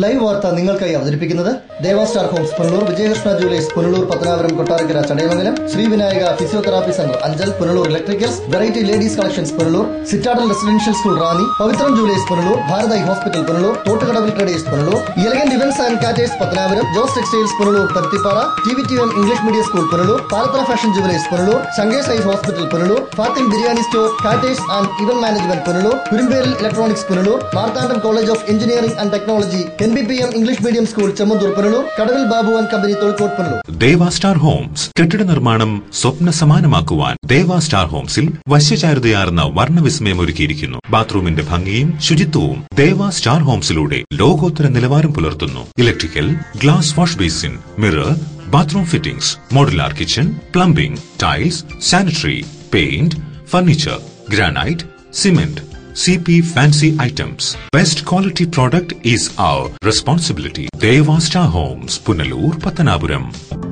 Live വാർത്ത നിങ്ങൾക്കായി അവതരിപ്പിക്കുന്നത് Deva star homes Punalur, Vijayakrishna jewellers Punalur, Pathanapuram, Kottarakkara, Chadayamangalam, Srivinayaka physiotherapy centre Anchal, Punalur electricals, variety ladies collections Punalur, citadel residential school Ranni, Pavithram jewellers Punalur, Bharath eye hospital Punalur, Thottukadavil traders Punalur, elegant events and caterers Pathanapuram, Jose textiles Punalur Paruthippara, TVTM English medium school Punalur, Palathara fashion jewellers Punalur, Shankers eye hospital Punalur, Fathim biryani store, caterers and event management Punalur, Kurumberil electronics Punalur, Marthandam college of engineering and technology, NBPM English medium school Chemmanthoor Punalur, Kadavil Babu and company Thozhikode Punalur. Deva star homes കെട്ടിട നിർമ്മാണം സ്വപ്ന സമാനമാക്കുവാൻ ദേവാ star ഹോംസിൽ വശ്യചാരുതയാർന്ന വർണ്ണവിസ്മയം ഒരുക്കിയിരിക്കുന്നു. ബാത്റൂമിന്റെ ഭംഗിയും ശുചിത്വവും ദേവാ star ഹോംസിലൂടെ ലോകോത്തര നിലവാരം പുലർത്തുന്നു. Electrical, glass wash basin, mirror, bathroom fittings, modular kitchen, plumbing, tiles, sanitary, paint, furniture, granite, cement, CP fancy items. Best quality product is our responsibility. Deva Star Homes, Punalur, Pattanapuram.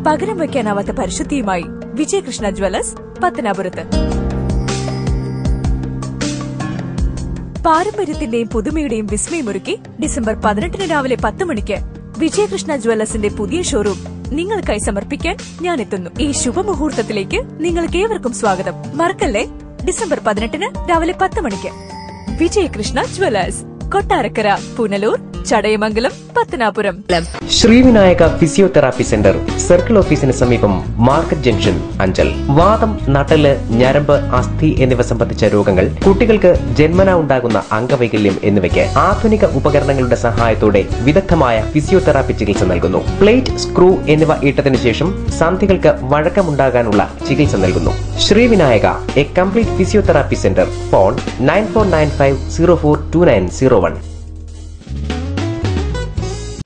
പകരം വയ്ക്കാനാവാത്ത പരിശുദ്ധിയുമായി Vijayakrishna Jewellers പത്തനാപുരത്ത്. പാരമ്പര്യത്തിന്റെയും പുതുമയുടെയും വിസ്മയമൊരുക്കി December 18 രാവിലെ 10 മണിക്ക് വിജയകൃഷ്ണ ജ്വല്ലേഴ്സിന്റെ പുതിയ showroom നിങ്ങൾക്കായി സമർപ്പിക്കാൻ ഞാൻ എത്തുന്നു. ഈ ശുഭമുഹൂർത്തത്തിലേക്ക് നിങ്ങൾക്ക് ഏവർക്കും സ്വാഗതം. മറക്കല്ലേ, ഡിസംബർ 18 രാവിലെ 10 മണിക്ക് Vijayakrishna jewellers, Kottarakkara, Punalur, Chadayamangalam, Pathanapuram. Srivinayaka physiotherapy centre circle ഓഫീസിന് സമീപം, മാർക്കറ്റ് ജംഗ്ഷൻ, അഞ്ചൽ. വാദം, നട്ടല്, ഞരമ്പ്, അസ്ഥി എന്നിവ സംബന്ധിച്ച രോഗങ്ങൾ, കുട്ടികൾക്ക് ജന്മനാ ഉണ്ടാകുന്ന അംഗവൈകല്യം എന്നിവയ്ക്ക് ആധുനിക ഉപകരണങ്ങളുടെ സഹായത്തോടെ വിദഗ്ധമായ ഫിസിയോതെറാപ്പി ചികിത്സ നൽകുന്നു. പ്ലേറ്റ്, സ്ക്രൂ എന്നിവ ഇട്ടതിനു ശേഷം സന്ധികൾക്ക് വഴക്കമുണ്ടാകാനുള്ള ചികിത്സ നൽകുന്നു. Srivinayaka, a complete physiotherapy centre. Phone 9495042901.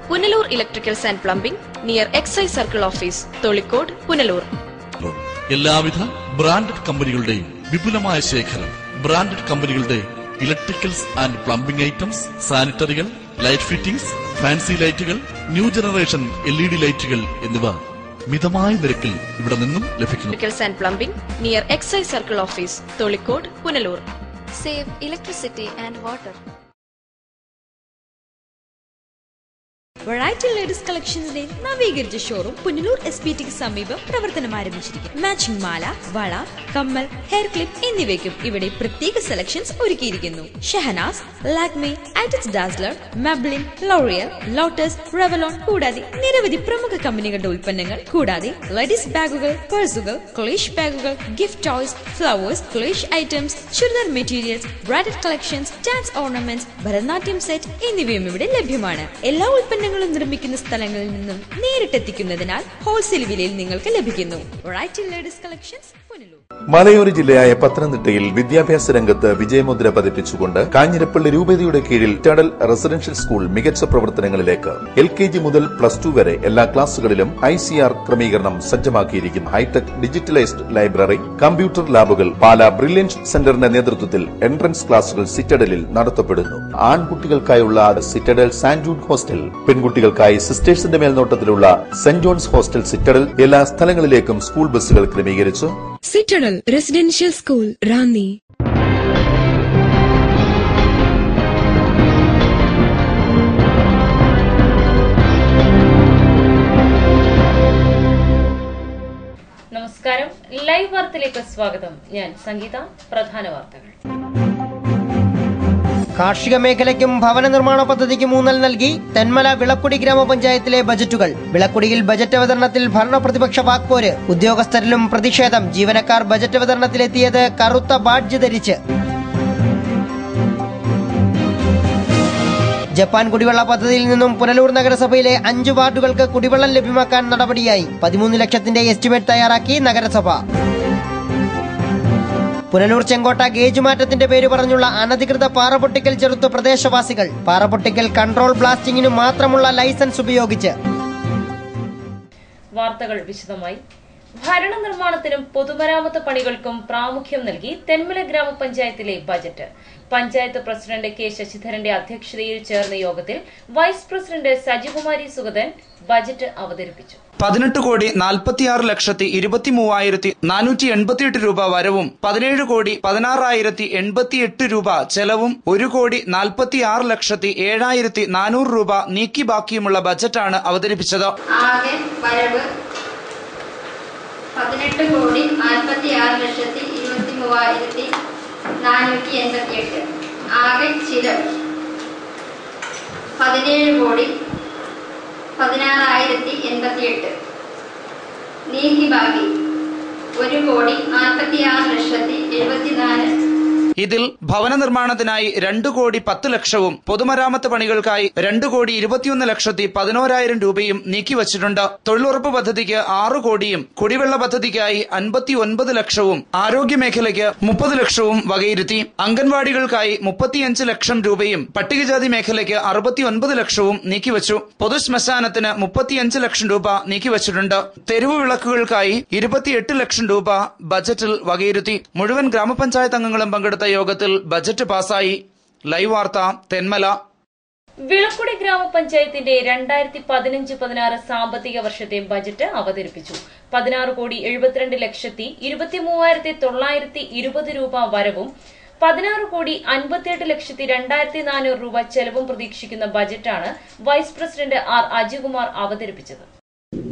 Punalur electricals and plumbing near excise circle office, Tholicode, Punalur. എല്ലാവിധ ബ്രാൻഡഡ് കമ്പനികളുടെയും വിപുലമായ ശേഖരം. ബ്രാൻഡഡ് കമ്പനികളുടെ ഇലക്ട്രിക്കൽസ് ആൻഡ് പ്ലംബിംഗ് ഐറ്റംസ്, സാനിറ്ററികൾ, ലൈറ്റ് ഫിറ്റിംഗ്സ്, ഫാൻസി ലൈറ്റുകൾ, ന്യൂ ജനറേഷൻ LED ലൈറ്റുകൾ എന്നിവ മിതമായ നിരക്കിൽ ഇവിടെ നിന്നും ലഭിക്കുന്നു. Electricals and plumbing near excise circle office, Tholicode, Punalur. Save electricity and water. Variety ladies കളക്ഷൻസിന്റെ നവീകരിച്ച ഷോറൂം പുനലൂർ SPTക്ക് സമീപം പ്രവർത്തനം ആരംഭിച്ചിരിക്കുന്നു. മാച്ചിങ് മാല, വള, കമ്മൽ, ഹെയർ ക്ലിപ്പ് എന്നിവയ്ക്കും ഇവിടെ പ്രത്യേക സെലക്ഷൻസ് ഒരുക്കിയിരിക്കുന്നു. ഷഹനാസ്, ലാക്മേ, ആറ്റിക്സ് Dazzler, Maybelline, L'Oreal, Lotus, Revlon കൂടാതെ നിരവധി പ്രമുഖ കമ്പനികളുടെ ഉൽപ്പന്നങ്ങൾ, കൂടാതെ ലേഡീസ് ബാഗുകൾ, പേഴ്സുകൾ, ക്ലേഷ് ബാഗുകൾ, ഗിഫ്റ്റ് ടോയ്സ്, ഫ്ലവേഴ്സ്, ക്ലേഷ് items, churidar materials, bridal collections, dance ornaments, Bharatanatyam set എന്നിവയും ഇവിടെ ലഭ്യമാണ്. എല്ലാ ഉൽപ്പന്നങ്ങളും നിർമ്മിക്കുന്ന സ്ഥലങ്ങളിൽ നിന്നും നേരിട്ടെത്തിക്കുന്നതിനാൽ ഹോൾസെയിൽ വിലയിൽ നിങ്ങൾക്ക് ലഭിക്കുന്നു. Variety ladies collections, Punalur. മലയോര ജില്ലയായ പത്തനംതിട്ടയിൽ വിദ്യാഭ്യാസ രംഗത്ത് വിജയമുദ്ര പതിപ്പിച്ചുകൊണ്ട് കാഞ്ഞിരപ്പള്ളി രൂപതയുടെ കീഴിൽ ടഡൽ റെസിഡൻഷ്യൽ സ്കൂൾ മികച്ച പ്രവർത്തനങ്ങളിലേക്ക്. LKG മുതൽ +2 വരെ എല്ലാ ക്ലാസുകളിലും ICR ക്രമീകരണം സജ്ജമാക്കിയിരിക്കുന്നു. ഹൈടെക് ഡിജിറ്റലൈസ്ഡ് ലൈബ്രറി, കമ്പ്യൂട്ടർ ലാബുകൾ. പാലാ ബ്രില്യൻസ് സെന്ററിന്റെ നേതൃത്വത്തിൽ എൻട്രൻസ് ക്ലാസുകൾ സിറ്റഡലിൽ നടത്തപ്പെടുന്നു. ആൺകുട്ടികൾക്കായുള്ള സിറ്റഡൽ സാന്റ് ജൂഡ് ഹോസ്റ്റൽ, പെൺകുട്ടികൾക്കായി സിസ്റ്റേഴ്സിന്റെ മേൽനോട്ടത്തിലുള്ള സെന്റ് ജോൺസ് ഹോസ്റ്റൽ സിറ്റഡൽ. എല്ലാ സ്ഥലങ്ങളിലേക്കും സ്കൂൾ ബസ്സുകൾ ക്രമീകരിച്ചു. Citadel residential school, Ranni. നമസ്കാരം, ലൈവ് വാർത്തയിലേക്ക് സ്വാഗതം. ഞാൻ സംഗീത. പ്രധാന വാർത്തകൾ. കാർഷിക മേഖലയ്ക്കും ഭവന നിർമ്മാണ പദ്ധതിക്കും ഊന്നൽ നൽകി തെന്മല വിളക്കുടി ഗ്രാമപഞ്ചായത്തിലെ ബജറ്റുകൾ. വിളക്കുടിയിൽ ബജറ്റ് അവതരണത്തിൽ ഭരണപ്രതിപക്ഷ വാക്പോര്. ഉദ്യോഗസ്ഥരിലും പ്രതിഷേധം. ജീവനക്കാർ ബജറ്റ് അവതരണത്തിലെത്തിയത് കറുത്ത ബാഡ്ജ് ധരിച്ച്. ജപ്പാൻ കുടിവെള്ള പദ്ധതിയിൽ നിന്നും പുനലൂർ നഗരസഭയിലെ 5 വാർഡുകൾക്ക് കുടിവെള്ളം ലഭ്യമാക്കാൻ നടപടിയായി. 13 ലക്ഷത്തിന്റെ എസ്റ്റിമേറ്റ് തയ്യാറാക്കി നഗരസഭ. പുനലൂർ ചെങ്കോട്ട ഗേജ് മാറ്റത്തിന്റെ പേര് പറഞ്ഞുള്ള അനധികൃത പാറപൊട്ടിക്കൽ ചെറുത്ത് പ്രദേശവാസികൾ. പാറപൊട്ടിക്കൽ കൺട്രോൾ ബ്ലാസ്റ്റിംഗിന് മാത്രമുള്ള ലൈസൻസ് ഉപയോഗിച്ച്. വാർത്തകൾ വിശദമായി. ഭരണ നിർമ്മാണത്തിനും പൊതുമരാമത്ത് പണികൾക്കും പ്രാമുഖ്യം നൽകി തെന്മല ഗ്രാമപഞ്ചായത്തിലെ ബജറ്റ്. പഞ്ചായത്ത് പ്രസിഡന്റ് കെ ശശിധരന്റെ അധ്യക്ഷതയിൽ ചേർന്ന യോഗത്തിൽ vice president Sajikumari Sugathan budget അവതരിപ്പിച്ചു. 18,46,23,488 രൂപ വരവും 17,16,088 രൂപ ചെലവും 1,46,07,400 രൂപ നീക്കി ബാക്കിയുമുള്ള ബജറ്റാണ് അവതരിപ്പിച്ചത്. ആകെ വരവ് 18,46,23,488. ആകെ ചിലവ് 17,16,088. നീക്കി ബാക്കി 1,46,74,000. ഇതിൽ ഭവന നിർമ്മാണത്തിനായി 2,10,00,000 പൊതുമരാമത്ത് പണികൾക്കായി 2,21,11,000 രൂപയും നീക്കിവച്ചിട്ടുണ്ട്. തൊഴിലുറപ്പ് പദ്ധതിക്ക് 6 കോടിയും കുടിവെള്ള പദ്ധതിക്കായി 59,00,000 ആരോഗ്യമേഖലയ്ക്ക് 30,00,000 വകയിരുത്തി. അംഗൻവാടികൾക്കായി 35,00,000 രൂപയും പട്ടികജാതി മേഖലയ്ക്ക് 69,00,000 നീക്കിവച്ചു. പൊതുശ്മശാനത്തിന് 35,00,000 രൂപ നീക്കിവച്ചിട്ടുണ്ട്. തെരുവ് വിളക്കുകൾക്കായി 28,00,000 രൂപ ബജറ്റിൽ വകയിരുത്തി. മുഴുവൻ ഗ്രാമപഞ്ചായത്ത് അംഗങ്ങളും പങ്കെടുത്ത യോഗത്തിൽ ബജറ്റ് പാസായി. ലൈവ് വാർത്ത തെന്മല. വിളക്കുടി ഗ്രാമപഞ്ചായത്തിന്റെ 2015-16 സാമ്പത്തിക വർഷത്തെ ബജറ്റ് അവതരിപ്പിച്ചു. 16,72,23,920 രൂപ വരവും 16,58,02,400 രൂപ ചെലവും പ്രതീക്ഷിക്കുന്ന ബജറ്റാണ് വൈസ് പ്രസിഡന്റ് ആർ അജികുമാർ അവതരിപ്പിച്ചത്.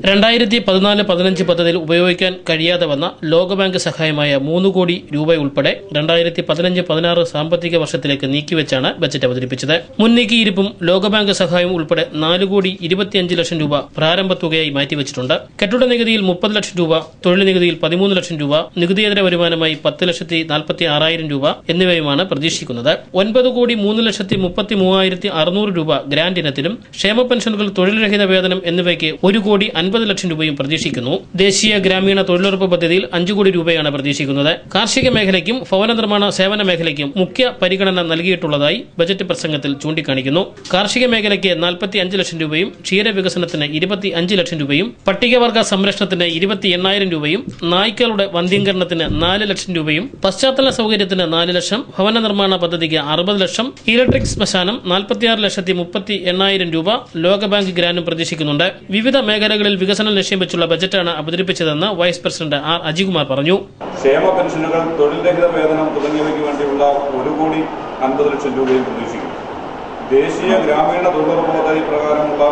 2014-15 പദ്ധതിയിൽ ഉപയോഗിക്കാൻ കഴിയാതെ വന്ന ലോകബാങ്ക് സഹായമായ 3 കോടി രൂപ ഉൾപ്പെടെ 2015-16 സാമ്പത്തിക വർഷത്തിലേക്ക് നീക്കിവെച്ചാണ് ബജറ്റ് അവതരിപ്പിച്ചത്. മുൻനീക്കിയിരിപ്പും ലോകബാങ്ക് സഹായവും ഉൾപ്പെടെ 4,25,00,000 രൂപ പ്രാരംഭ തുകയായി മാറ്റിവെച്ചിട്ടുണ്ട്. കെട്ടിട നികുതിയിൽ 30,00,000 രൂപ, തൊഴിൽ നികുതിയിൽ 13,00,000 രൂപ, നികുതിയേതര വരുമാനമായി 10,46,000 രൂപ എന്നിവയുമാണ് പ്രതീക്ഷിക്കുന്നത്. 9,03,33,600 രൂപ ഗ്രാന്റ് ഇനത്തിലും ക്ഷേമ പെൻഷനുകൾ, തൊഴിൽരഹിത വേതനം എന്നിവയ്ക്ക് 1,50,00,000 രൂപയും പ്രതീക്ഷിക്കുന്നു. ദേശീയ ഗ്രാമീണ തൊഴിലുറപ്പ് പദ്ധതിയിൽ 5 കോടി രൂപയാണ് പ്രതീക്ഷിക്കുന്നത്. കാർഷിക മേഖലയ്ക്കും ഭവന നിർമ്മാണ സേവന മേഖലയ്ക്കും മുഖ്യ പരിഗണന നൽകിയിട്ടുള്ളതായി ബജറ്റ് പ്രസംഗത്തിൽ ചൂണ്ടിക്കാണിക്കുന്നു. കാർഷിക മേഖലയ്ക്ക് 45,00,000 രൂപയും ക്ഷീരവികസനത്തിന് 25,00,000 രൂപയും പട്ടികവർഗ സംരക്ഷണത്തിന് 28,000 രൂപയും നായ്ക്കളുടെ വന്ധ്യീകരണത്തിന് 4,00,000 രൂപയും പശ്ചാത്തല സൌകര്യത്തിന് 4,00,000, ഭവന നിർമ്മാണ പദ്ധതിക്ക് 60,00,000, ഇലക്ട്രിക് ശ്മശാനം 46,38,000 രൂപ ലോകബാങ്ക് ഗ്രാന്റും പ്രതീക്ഷിക്കുന്നുണ്ട്. വിവിധ മേഖലകളിൽ വികസനം ലക്ഷ്യം വെച്ചുള്ള ബജറ്റാണ് അവതരിപ്പിച്ചതെന്ന് വൈസ് പ്രസിഡന്റ് ആർ അജികുമാർ പറഞ്ഞു. ക്ഷേമ പെൻഷനുകൾ, തൊഴിൽരഹിത വേതനം തുടങ്ങിയവയ്ക്ക് വേണ്ടിയുള്ള 1,50,00,000 രൂപയും പ്രതീക്ഷിക്കും. ദേശീയ ഗ്രാമീണ തൊഴിലുറപ്പ് പദ്ധതി പ്രകാരമുള്ള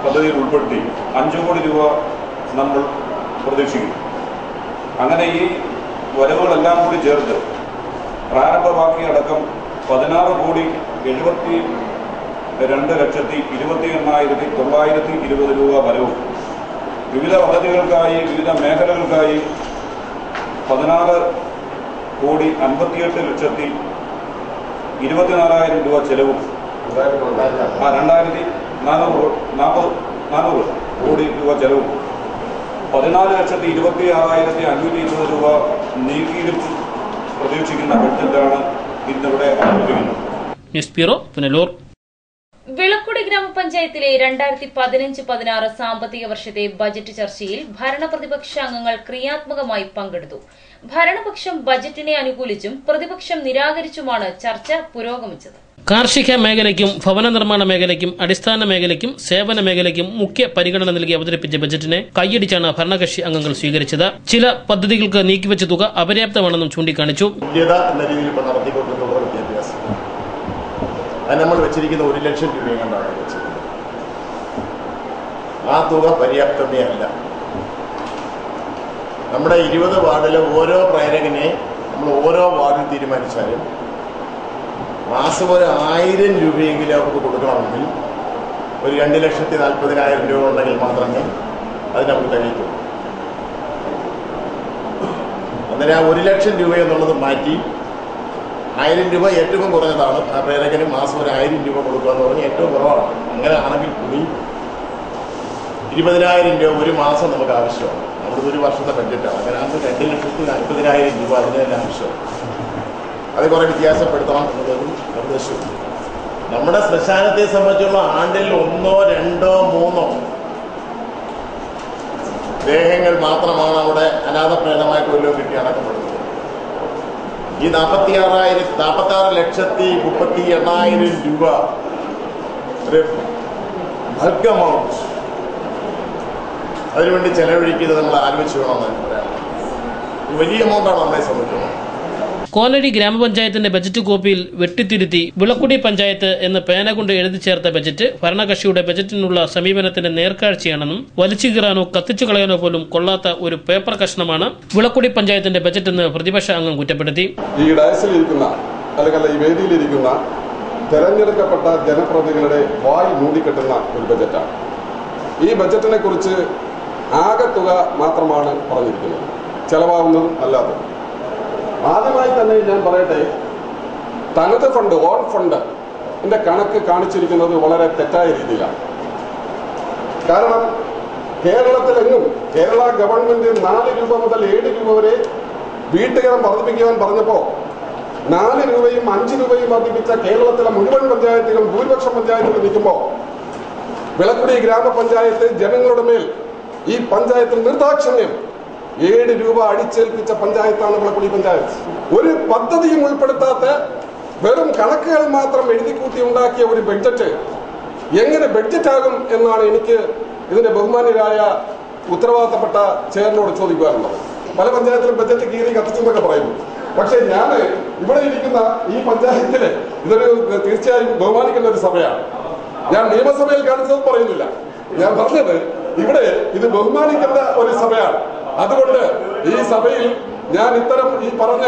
പദ്ധതിയിൽ ഉൾപ്പെടുത്തി 5 കോടി രൂപ നമ്മൾ പ്രതീക്ഷിക്കും. അങ്ങനെ ഈ വരവുകളെല്ലാം കൂടി ചേർത്ത് പ്രാരംഭ ബാക്കി അടക്കം 16,72,28,920 രൂപ വരവും വിവിധ പദ്ധതികൾക്കായി, വിവിധ മേഖലകൾക്കായി 16,58,24,000 രൂപ ചെലവും 2,440 കോടി രൂപ ചെലവും 14,26,520 രൂപ നീക്കിയിരിപ്പ് പ്രതീക്ഷിക്കുന്ന ബഡ്ജറ്റാണ് ഇന്നിവിടെ അവതരിപ്പിക്കുന്നത്. News bureau, Punalur. വിളക്കുടി ഗ്രാമപഞ്ചായത്തിലെ 2015-16 സാമ്പത്തിക വർഷത്തെ ബജറ്റ് ചർച്ചയിൽ ഭരണപ്രതിപക്ഷ അംഗങ്ങൾ ക്രിയാത്മകമായി പങ്കെടുത്തു. ഭരണപക്ഷം ബജറ്റിനെ അനുകൂലിച്ചും പ്രതിപക്ഷം നിരാകരിച്ചുമാണ് ചർച്ച പുരോഗമിച്ചത്. കാർഷിക മേഖലയ്ക്കും ഭവന നിർമ്മാണ മേഖലയ്ക്കും അടിസ്ഥാന മേഖലയ്ക്കും സേവന മേഖലയ്ക്കും മുഖ്യ പരിഗണന നൽകി അവതരിപ്പിച്ച ബജറ്റിനെ കൈയടിച്ചാണ് ഭരണകക്ഷി അംഗങ്ങൾ സ്വീകരിച്ചത്. ചില പദ്ധതികൾക്ക് നീക്കിവെച്ച തുക അപര്യാപ്തമാണെന്നും ചൂണ്ടിക്കാണിച്ചു. അത് നമ്മൾ വെച്ചിരിക്കുന്ന 1,00,000 രൂപയും കണ്ടാണ് വെച്ചിരിക്കുന്നത്. ആ തുക പര്യാപ്തമേ അല്ല. നമ്മുടെ 20 വാർഡിലെ ഓരോ പ്രേരകനെ നമ്മൾ ഓരോ വാർഡിൽ തീരുമാനിച്ചാലും മാസം ഒരു 1,000 രൂപയെങ്കിലും അവർക്ക് കൊടുക്കണമെങ്കിൽ ഒരു 2,40,000 രൂപ ഉണ്ടെങ്കിൽ മാത്രമേ അത് നമുക്ക് തികയ്ക്കൂ. അന്നേരം ആ 1,00,000 രൂപ എന്നുള്ളത് മാറ്റി 1,000 രൂപ ഏറ്റവും കുറഞ്ഞതാണ്. ആ പ്രേരകന് മാസം ഒരു 1,000 രൂപ കൊടുക്കുക എന്ന് പറഞ്ഞാൽ ഏറ്റവും കുറവാണ്. അങ്ങനെ ആണെങ്കിൽ കൂടി 20,000 രൂപ ഒരു മാസം നമുക്ക് ആവശ്യമാണ്. നമ്മുടെ ഒരു വർഷത്തെ ബഡ്ജറ്റാണ്. അങ്ങനെ ആകുമ്പോൾ 2,40,000 രൂപ അതിന് തന്നെ ആവശ്യമാണ്. അത് കുറെ വ്യത്യാസപ്പെടുത്തണം എന്നുള്ളൊരു നിർദ്ദേശവും. നമ്മുടെ ശ്മശാനത്തെ സംബന്ധിച്ചുള്ള ആണ്ടിൽ 1, 2, 3 ദേഹങ്ങൾ മാത്രമാണ് അവിടെ അനാഥപ്രേതമായിട്ട് വല്ലതും കിട്ടി അടക്കപ്പെടുന്നത്. ഈ 46,38,000 രൂപ ഒരു ബൾക്ക് എമൗണ്ട് അതിനുവേണ്ടി ചെലവഴിക്കുന്നത് നമ്മൾ ആലോചിച്ച് വേണമെന്ന് പറയാം. വലിയ എമൗണ്ടാണ് നമ്മളെ സംബന്ധിച്ചത്. കോലടി ഗ്രാമപഞ്ചായത്തിന്റെ ബജറ്റ് കോപ്പിയിൽ വെട്ടിത്തിരുത്തി വിളക്കുടി പഞ്ചായത്ത് എന്ന് പേന കൊണ്ട് എഴുതി ചേർത്ത ബജറ്റ് ഭരണകക്ഷിയുടെ ബജറ്റിനുള്ള സമീപനത്തിന്റെ നേർക്കാഴ്ചയാണെന്നും വലിച്ചു കീറാനോ കത്തിച്ചു കളയാനോ പോലും കൊള്ളാത്ത ഒരു പേപ്പർ കഷ്ണമാണ് വിളക്കുടി പഞ്ചായത്തിന്റെ ബജറ്റ് എന്ന് പ്രതിപക്ഷ അംഗം കുറ്റപ്പെടുത്തി. ഈ ഡയസിലിരിക്കുന്ന അല്ലെങ്കിൽ ഈ വേദിയിലിരിക്കുന്ന തെരഞ്ഞെടുക്കപ്പെട്ട ജനപ്രതിനിധികളുടെ വായി മൂടിക്കെട്ടുന്ന ഒരു ബജറ്റാണ്. ഈ ബജറ്റിനെ കുറിച്ച് ആകെ തുക മാത്രമാണ് പറഞ്ഞിരിക്കുന്നത്, ചെലവാകുന്നതും അല്ലാത്തതും. ആദ്യമായി തന്നെ ഞാൻ പറയട്ടെ, തനത് ഫണ്ട് ഓൺ ഫണ്ട് ഇതിന്റെ കണക്ക് കാണിച്ചിരിക്കുന്നത് വളരെ തെറ്റായ രീതിയിലാണ്. കാരണം കേരളത്തിലെങ്ങും കേരള ഗവൺമെന്റ് 4 രൂപ മുതൽ 7 രൂപ വരെ വീട്ടുകരം വർദ്ധിപ്പിക്കുവാൻ പറഞ്ഞപ്പോൾ 4 രൂപയും 5 രൂപയും വർദ്ധിപ്പിച്ച കേരളത്തിലെ മുഴുവൻ പഞ്ചായത്തുകളും ഭൂരിപക്ഷം പഞ്ചായത്തുകൾ നിൽക്കുമ്പോൾ വിളക്കുടി ഗ്രാമപഞ്ചായത്ത് ജനങ്ങളുടെ മേൽ ഈ പഞ്ചായത്തിൽ നിർദാക്ഷിണ്യം 7 രൂപ അടിച്ചേൽപ്പിച്ച പഞ്ചായത്താണ് വിളക്കുടി പഞ്ചായത്ത്. ഒരു പദ്ധതിയും ഉൾപ്പെടുത്താത്ത വെറും കണക്കുകൾ മാത്രം എഴുതിക്കൂട്ടി ഉണ്ടാക്കിയ ഒരു ബഡ്ജറ്റ് എങ്ങനെ ബഡ്ജറ്റാകും എന്നാണ് എനിക്ക് ഇതിന്റെ ബഹുമാന്യരായ ഉത്തരവാദിത്തപ്പെട്ട ചെയറിനോട് ചോദിക്കാറുള്ളത്. പല പഞ്ചായത്തിലും ബഡ്ജറ്റ് കീറി കത്തിച്ചെന്നൊക്കെ പറയുന്നു. പക്ഷെ ഞാൻ ഇവിടെ ഇരിക്കുന്ന ഈ പഞ്ചായത്തില് ഇതൊരു തീർച്ചയായും ബഹുമാനിക്കുന്ന ഒരു സഭയാണ്. ഞാൻ നിയമസഭയിൽ കാണിച്ചത് പറയുന്നില്ല. ഞാൻ പറഞ്ഞത് ഇവിടെ ഇത് ബഹുമാനിക്കേണ്ട ഒരു സഭയാണ്. അതുകൊണ്ട് ഈ സഭയിൽ ഞാൻ ഇത്തരം ഈ പറഞ്ഞ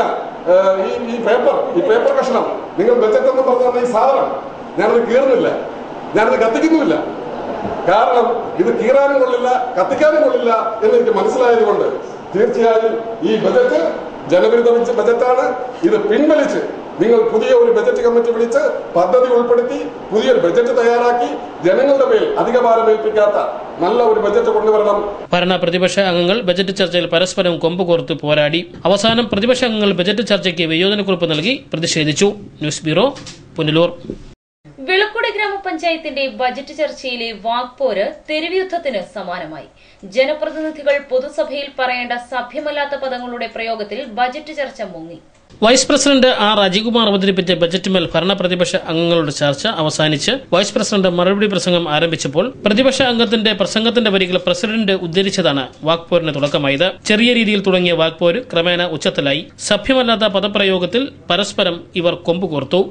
ഈ പേപ്പർ കഷ്ണം നിങ്ങൾ ബജറ്റ് എന്ന് പറഞ്ഞ ഈ സാധനം ഞാനത് കീറുന്നില്ല, ഞാനത് കത്തിക്കുന്നുമില്ല. കാരണം ഇത് കീറാനും കൊള്ളില്ല, കത്തിക്കാനും കൊള്ളില്ല എന്ന് എനിക്ക് മനസ്സിലായത് കൊണ്ട് തീർച്ചയായും ഈ ബജറ്റ് ജനവിരുദ്ധ ബജറ്റാണ്. ഇത് പിൻവലിച്ച് നിങ്ങൾ പുതിയ ഒരു ബജറ്റ് കമ്മിറ്റി വിളിച്ച് പദ്ധതി ഉൾപ്പെടുത്തി പുതിയൊരു ബജറ്റ് തയ്യാറാക്കി ജനങ്ങളുടെ മേൽ അധിക ഭാരം ഏൽപ്പിക്കാത്ത നല്ല ഒരു ബജറ്റ് കൊണ്ടുവരണം. ഭരണ പ്രതിപക്ഷ അംഗങ്ങൾ ബജറ്റ് ചർച്ചയിൽ പരസ്പരം കൊമ്പ് കോർത്ത് പോരാടി. അവസാനം പ്രതിപക്ഷ അംഗങ്ങൾ ബജറ്റ് ചർച്ചയ്ക്ക് വിയോജനക്കുറിപ്പ് നൽകി പ്രതിഷേധിച്ചു. News bureau, Punalur. വിളക്കുടി ഗ്രാമപഞ്ചായത്തിന്റെ ബജറ്റ് ചർച്ചയിലെ വാക്പോര് തെരുവുയുദ്ധത്തിന് സമാനമായി. ജനപ്രതിനിധികൾ പൊതുസഭയിൽ പറയേണ്ട സഭ്യമല്ലാത്ത പദങ്ങളുടെ പ്രയോഗത്തിൽ ബജറ്റ് ചർച്ച മുങ്ങി. വൈസ് പ്രസിഡന്റ് ആർ അജികുമാർ അവതരിപ്പിച്ച ബജറ്റുമേൽ ഭരണ പ്രതിപക്ഷ അംഗങ്ങളുടെ ചർച്ച അവസാനിച്ച് വൈസ് പ്രസിഡന്റ് മറുപടി പ്രസംഗം ആരംഭിച്ചപ്പോൾ പ്രതിപക്ഷ അംഗത്തിന്റെ പ്രസംഗത്തിന്റെ വരികൾ പ്രസിഡന്റ് ഉദ്ധരിച്ചതാണ് വാക്പോരിന് തുടക്കമായത്. ചെറിയ രീതിയിൽ തുടങ്ങിയ വാക്പോര് ക്രമേണ ഉച്ചത്തിലായി. സഭ്യമല്ലാത്ത പദപ്രയോഗത്തിൽ പരസ്പരം ഇവർ കൊമ്പുകോർത്തു.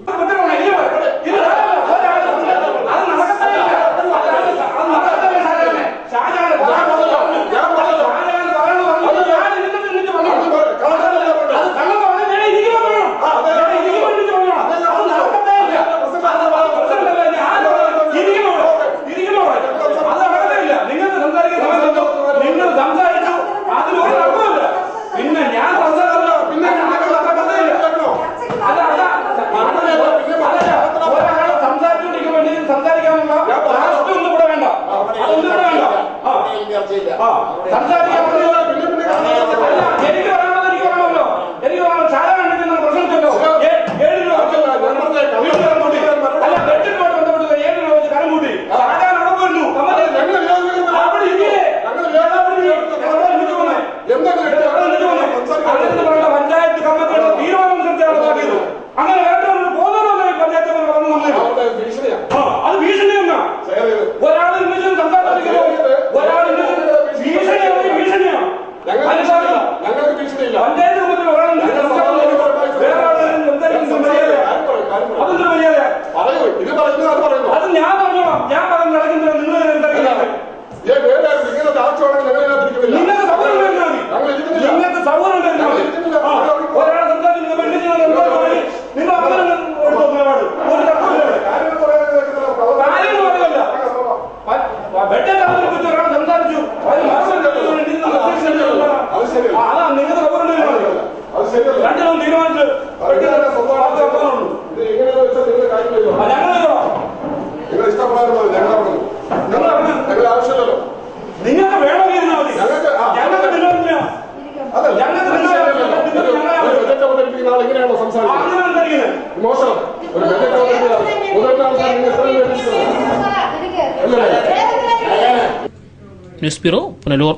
News bureau, Punalur.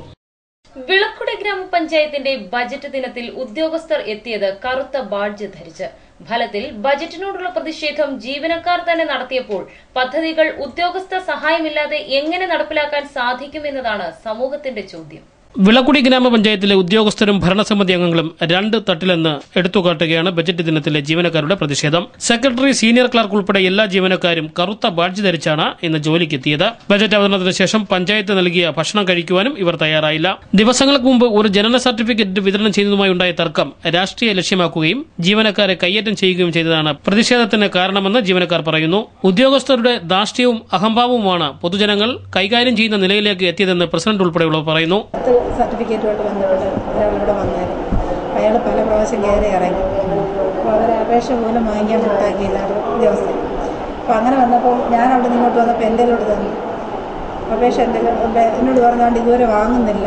ഗ്രാമപഞ്ചായത്തിന്റെ ബജറ്റ് ദിനത്തിൽ ഉദ്യോഗസ്ഥർ എത്തിയത് കറുത്ത ബാഡ്ജ് ധരിച്ച്. ഫലത്തിൽ ബജറ്റിനോടുള്ള പ്രതിഷേധം ജീവനക്കാർ തന്നെ നടത്തിയപ്പോൾ പദ്ധതികൾ ഉദ്യോഗസ്ഥ സഹായമില്ലാതെ എങ്ങനെ നടപ്പിലാക്കാൻ സാധിക്കുമെന്നതാണ് സമൂഹത്തിന്റെ ചോദ്യം. വിളക്കുടി ഗ്രാമപഞ്ചായത്തിലെ ഉദ്യോഗസ്ഥരും ഭരണസമിതി അംഗങ്ങളും രണ്ട് തട്ടിലെന്ന് എടുത്തുകാട്ടുകയാണ് ബജറ്റ് ദിനത്തിലെ ജീവനക്കാരുടെ പ്രതിഷേധം. സെക്രട്ടറി, സീനിയർ ക്ലർക്ക് ഉൾപ്പെടെ എല്ലാ ജീവനക്കാരും കറുത്ത ബാഡ്ജ് ധരിച്ചാണ് ഇന്ന് ജോലിക്കെത്തിയത്. ബജറ്റ് അവതരണത്തിന് ശേഷം പഞ്ചായത്ത് നൽകിയ ഭക്ഷണം കഴിക്കുവാനും ഇവർ തയ്യാറായില്ല. ദിവസങ്ങൾക്ക് മുമ്പ് ഒരു ജനന സർട്ടിഫിക്കറ്റ് വിതരണം ചെയ്യുന്നതുമായി ഉണ്ടായ തർക്കം രാഷ്ട്രീയ ലക്ഷ്യമാക്കുകയും ജീവനക്കാരെ കയ്യേറ്റം ചെയ്യുകയും ചെയ്തതാണ് പ്രതിഷേധത്തിന് കാരണമെന്ന് ജീവനക്കാർ പറയുന്നു. ഉദ്യോഗസ്ഥരുടെ ധാർഷ്ട്യവും അഹംഭാവവുമാണ് പൊതുജനങ്ങൾ കൈകാര്യം ചെയ്യുന്ന നിലയിലേക്ക് എത്തിയതെന്ന് പ്രസിഡന്റ് ഉൾപ്പെടെയുള്ളവർ പറയുന്നു. സർട്ടിഫിക്കറ്റുമായിട്ട് ബന്ധപ്പെട്ട് ഒരാളിവിടെ വന്നായിരുന്നു. അയാൾ പല പ്രാവശ്യം കയറി ഇറങ്ങി. അപ്പോൾ അവർ അപേക്ഷ പോലും വാങ്ങിക്കാൻ കൂട്ടാക്കിയില്ല ഉദ്യോഗസ്ഥർ. അപ്പോൾ അങ്ങനെ വന്നപ്പോൾ ഞാൻ അവിടെ നിന്നോട്ട് വന്നപ്പോൾ എൻ്റെ കയ്യിലോട്ട് തന്നു അപേക്ഷ. എന്നോട് പറഞ്ഞുകൊണ്ട് ഇതുവരെ വാങ്ങുന്നില്ല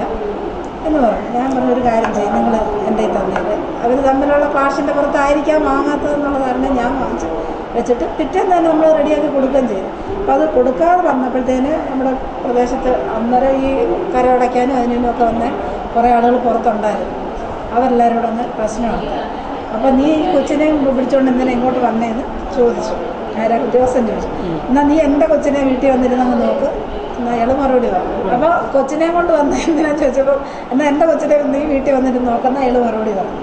എന്ന് പറഞ്ഞു. ഞാൻ പറഞ്ഞൊരു കാര്യം ചെയ്യും, നിങ്ങൾ എൻ്റെ തന്നിട്ട് അവർ തമ്മിലുള്ള ക്ലാഷിൻ്റെ പുറത്തായിരിക്കാം വാങ്ങാത്തതെന്നുള്ള കാരണം ഞാൻ വാങ്ങിച്ചു വെച്ചിട്ട് പിറ്റേന്ന് തന്നെ നമ്മൾ റെഡിയാക്കി കൊടുക്കുകയും ചെയ്തു. അപ്പോൾ അത് കൊടുക്കാതെ വന്നപ്പോഴത്തേന് നമ്മുടെ പ്രദേശത്ത് അന്നേരം ഈ കരമടയ്ക്കാനും അതിനൊക്കെ വന്ന് കുറേ ആളുകൾ പുറത്തുണ്ടായിരുന്നു. അവരെല്ലാവരും കൂടെ ഒന്ന് പ്രശ്നമുണ്ട്. അപ്പോൾ നീ ഈ കൊച്ചിനെയും പിടിച്ചുകൊണ്ട് എന്തിനാ ഇങ്ങോട്ട് വന്നേന്ന് ചോദിച്ചു. ആരാ ഉദ്യോഗസ്ഥൻ ചോദിച്ചു. എന്നാൽ നീ എൻ്റെ കൊച്ചിനെ വീട്ടിൽ വന്നിരുന്നങ്ങ് നോക്ക് എന്നാൽ അയാൾ മറുപടി പറഞ്ഞു. അപ്പോൾ കൊച്ചിനെ കൊണ്ട് വന്ന എന്തിനാന്ന് ചോദിച്ചപ്പോൾ എന്നാൽ എൻ്റെ കൊച്ചിനെ നീ വീട്ടിൽ വന്നിട്ട് നോക്കുന്ന അയാൾ മറുപടി പറഞ്ഞു.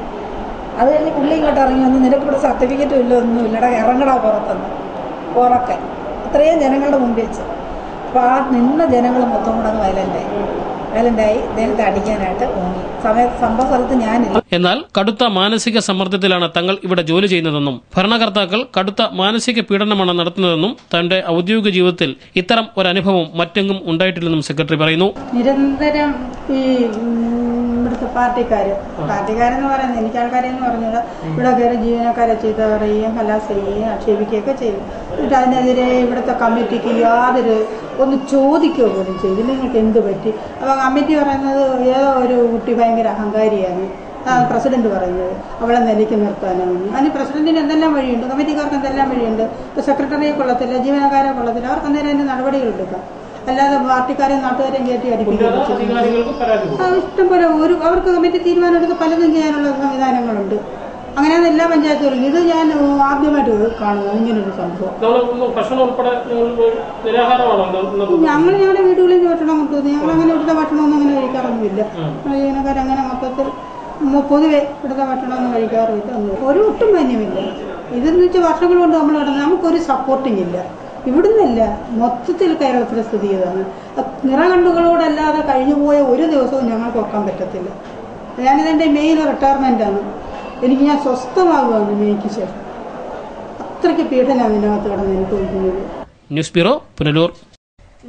അത് കഴിഞ്ഞ് പുള്ളി ഇങ്ങോട്ട് ഇറങ്ങി വന്ന് നിനക്കിവിടെ സർട്ടിഫിക്കറ്റും ഇല്ല ഒന്നും ഇല്ലടാ ഇറങ്ങടാ പുറത്തുനിന്ന് ഉറക്കെ ഇത്രയും ജനങ്ങളുടെ മുമ്പിൽ വെച്ച്. അപ്പോൾ ആ നിന്ന ജനങ്ങൾ മൊത്തം കൂടെ അങ്ങ് വയലൻ്റായി ഇദ്ദേഹത്തെ അടിക്കാനായിട്ട് തോന്നി. സംഭവ സ്ഥലത്ത് ഞാനില്ല. എന്നാൽ കടുത്ത മാനസിക സമ്മർദ്ദത്തിലാണ് തങ്ങൾ ഇവിടെ ജോലി ചെയ്യുന്നതെന്നും ഭരണകർത്താക്കൾ കടുത്ത മാനസിക പീഡനമാണ് നടത്തുന്നതെന്നും തന്റെ ഔദ്യോഗിക ജീവിതത്തിൽ ഇത്തരം ഒരനുഭവം മറ്റെങ്ങും ഉണ്ടായിട്ടില്ലെന്നും സെക്രട്ടറി പറയുന്നു. നിരന്തരം ഈ ഇവിടുത്തെ പാർട്ടിക്കാരെന്ന് പറയുന്നത് എനിക്ക് ആൾക്കാരെന്ന് പറഞ്ഞത് ഇവിടെ കയറി ജീവനക്കാരെ ചീത്ത പറയുകയും ഹലാസ് ചെയ്യുകയും ആക്ഷേപിക്കുകയൊക്കെ ചെയ്തു. എന്നിട്ട് അതിനെതിരെ ഇവിടുത്തെ കമ്മിറ്റിക്ക് യാതൊരു ഒന്ന് ചോദിക്കുക പോലും ചെയ്തു. നിങ്ങൾക്ക് എന്ത് പറ്റി? അപ്പോൾ കമ്മിറ്റി പറയുന്നത് ഏതോ ഒരു കുട്ടി ഭയങ്കര അഹങ്കാരിയാണ്, പ്രസിഡന്റ് പറയുന്നത് അവളെ നിലയ്ക്ക് നിർത്താനാണ്. അതിന് പ്രസിഡന്റിന് എന്തെല്ലാം വഴിയുണ്ട്, കമ്മിറ്റിക്കാർക്ക് എന്തെല്ലാം വഴിയുണ്ട്. ഇപ്പോൾ സെക്രട്ടറിയെ കൊള്ളത്തില്ല, ജീവനക്കാരെ കൊള്ളത്തില്ല, അവർക്ക് അന്നേരം അതിൻ്റെ നടപടികൾ എടുക്കാം. അല്ലാതെ പാർട്ടിക്കാരെയും നാട്ടുകാരെയും കയറ്റി അടിപ്പിക്കുക ഇഷ്ടംപോലെ അവർക്ക് കമ്മിറ്റി തീരുമാനം എടുത്ത് പലതും ചെയ്യാനുള്ള സംവിധാനങ്ങളുണ്ട്. അങ്ങനെയാണ് എല്ലാ പഞ്ചായത്തുകളിലും. ഇത് ഞാൻ ആദ്യമായിട്ട് കാണുന്നത് ഇങ്ങനൊരു സംഭവം. ഞങ്ങളുടെ വീടുകളിൽ നിന്ന് ഭക്ഷണം കൊണ്ടുവന്നു. ഞങ്ങളങ്ങനെ ഇവിടുത്തെ ഭക്ഷണമൊന്നും അങ്ങനെ കഴിക്കാറൊന്നുമില്ല. ജീവനക്കാരങ്ങനെ മൊത്തത്തിൽ പൊതുവെ ഇവിടുത്തെ ഭക്ഷണമൊന്നും കഴിക്കാറില്ല. ഒരു ഒട്ടും മാന്യമില്ല. ഇതെന്ന് വെച്ചാൽ വർഷങ്ങൾ കൊണ്ട് നമ്മൾ കിടന്ന് നമുക്കൊരു സപ്പോർട്ടിങ് ഇല്ല. ഇവിടുന്നല്ല, മൊത്തത്തിൽ കേരളത്തിലെ സ്ഥിതി ഇതാണ്. നിറകണ്ടുകളോടല്ലാതെ കഴിഞ്ഞുപോയ ഒരു ദിവസവും ഞങ്ങൾക്ക് ഓർക്കാൻ പറ്റത്തില്ല. ഞാനിതെൻ്റെ മെയിൻ റിട്ടയർമെൻ്റാണ്. ഞാൻ സ്വസ്ഥമാകുകയാണ് എനിക്ക് ശേഷം. അത്രയ്ക്ക് പീഡനമാണ് ഇതിനകത്ത് കിടന്ന് എനിക്ക് തോന്നുന്നത്. News bureau, Punalur.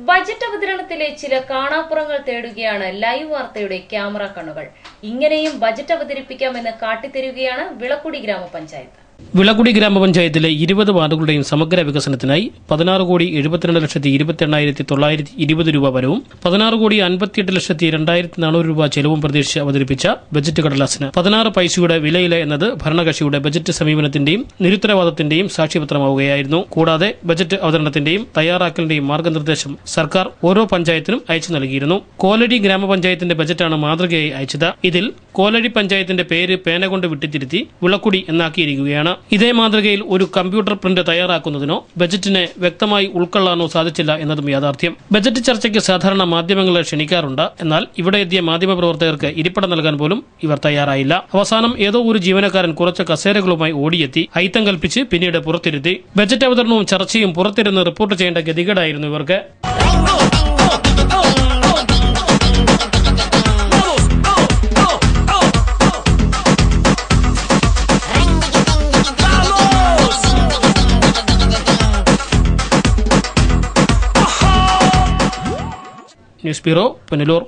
ബജറ്റ് അവതരണത്തിലെ ചില കാണാപ്പുറങ്ങൾ തേടുകയാണ് ലൈവ് വാർത്തയുടെ ക്യാമറ കണ്ണുകൾ. ഇങ്ങനെയും ബജറ്റ് അവതരിപ്പിക്കാമെന്ന് കാട്ടിത്തരുകയാണ് വിളക്കുടി ഗ്രാമപഞ്ചായത്ത്. വിളക്കുടി ഗ്രാമപഞ്ചായത്തിലെ 20 വാർഡുകളുടെയും സമഗ്ര വികസനത്തിനായി 16,72,920 രൂപ വരവും 16,58,02,400 രൂപ ചെലവും പ്രതീക്ഷിച്ച് അവതരിപ്പിച്ച ബജറ്റ് കടലാസിന് 16 പൈസയുടെ വിലയില്ല എന്നത് ഭരണകക്ഷിയുടെ ബജറ്റ് സമീപനത്തിന്റെയും നിരുത്തരവാദത്തിന്റെയും സാക്ഷ്യപത്രമാവുകയായിരുന്നു. കൂടാതെ ബജറ്റ് അവതരണത്തിന്റെയും തയ്യാറാക്കലിന്റെയും മാർഗനിർദ്ദേശം സർക്കാർ ഓരോ പഞ്ചായത്തിനും അയച്ചു നൽകിയിരുന്നു. കോലടി ഗ്രാമപഞ്ചായത്തിന്റെ ബജറ്റാണ് മാതൃകയായി അയച്ചത്. ഇതിൽ കോലടി പഞ്ചായത്തിന്റെ പേര് പേന കൊണ്ട് വിട്ടിത്തിരുത്തി വിളക്കുടി എന്നാക്കിയിരിക്കുകയാണ്. ഇതേ മാതൃകയിൽ ഒരു കമ്പ്യൂട്ടർ പ്രിന്റ് തയ്യാറാക്കുന്നതിനോ ബജറ്റിനെ വ്യക്തമായി ഉൾക്കൊള്ളാനോ സാധിച്ചില്ല എന്നതും യാഥാർത്ഥ്യം. ബജറ്റ് ചർച്ചയ്ക്ക് സാധാരണ മാധ്യമങ്ങളെ ക്ഷണിക്കാറുണ്ട്. എന്നാൽ ഇവിടെ എത്തിയ മാധ്യമപ്രവർത്തകർക്ക് ഇരിപ്പിടം നൽകാൻ പോലും ഇവർ തയ്യാറായില്ല. അവസാനം ഏതോ ഒരു ജീവനക്കാരൻ കുറച്ച് കസേരകളുമായി ഓടിയെത്തി അയിത്തം കൽപ്പിച്ച് പിന്നീട് പുറത്തിരുത്തി. ബജറ്റ് അവതരണവും ചർച്ചയും പുറത്തിരുന്ന് റിപ്പോർട്ട് ചെയ്യേണ്ട ഗതികേടായിരുന്നു ഇവർക്ക്. News bureau, Punalur.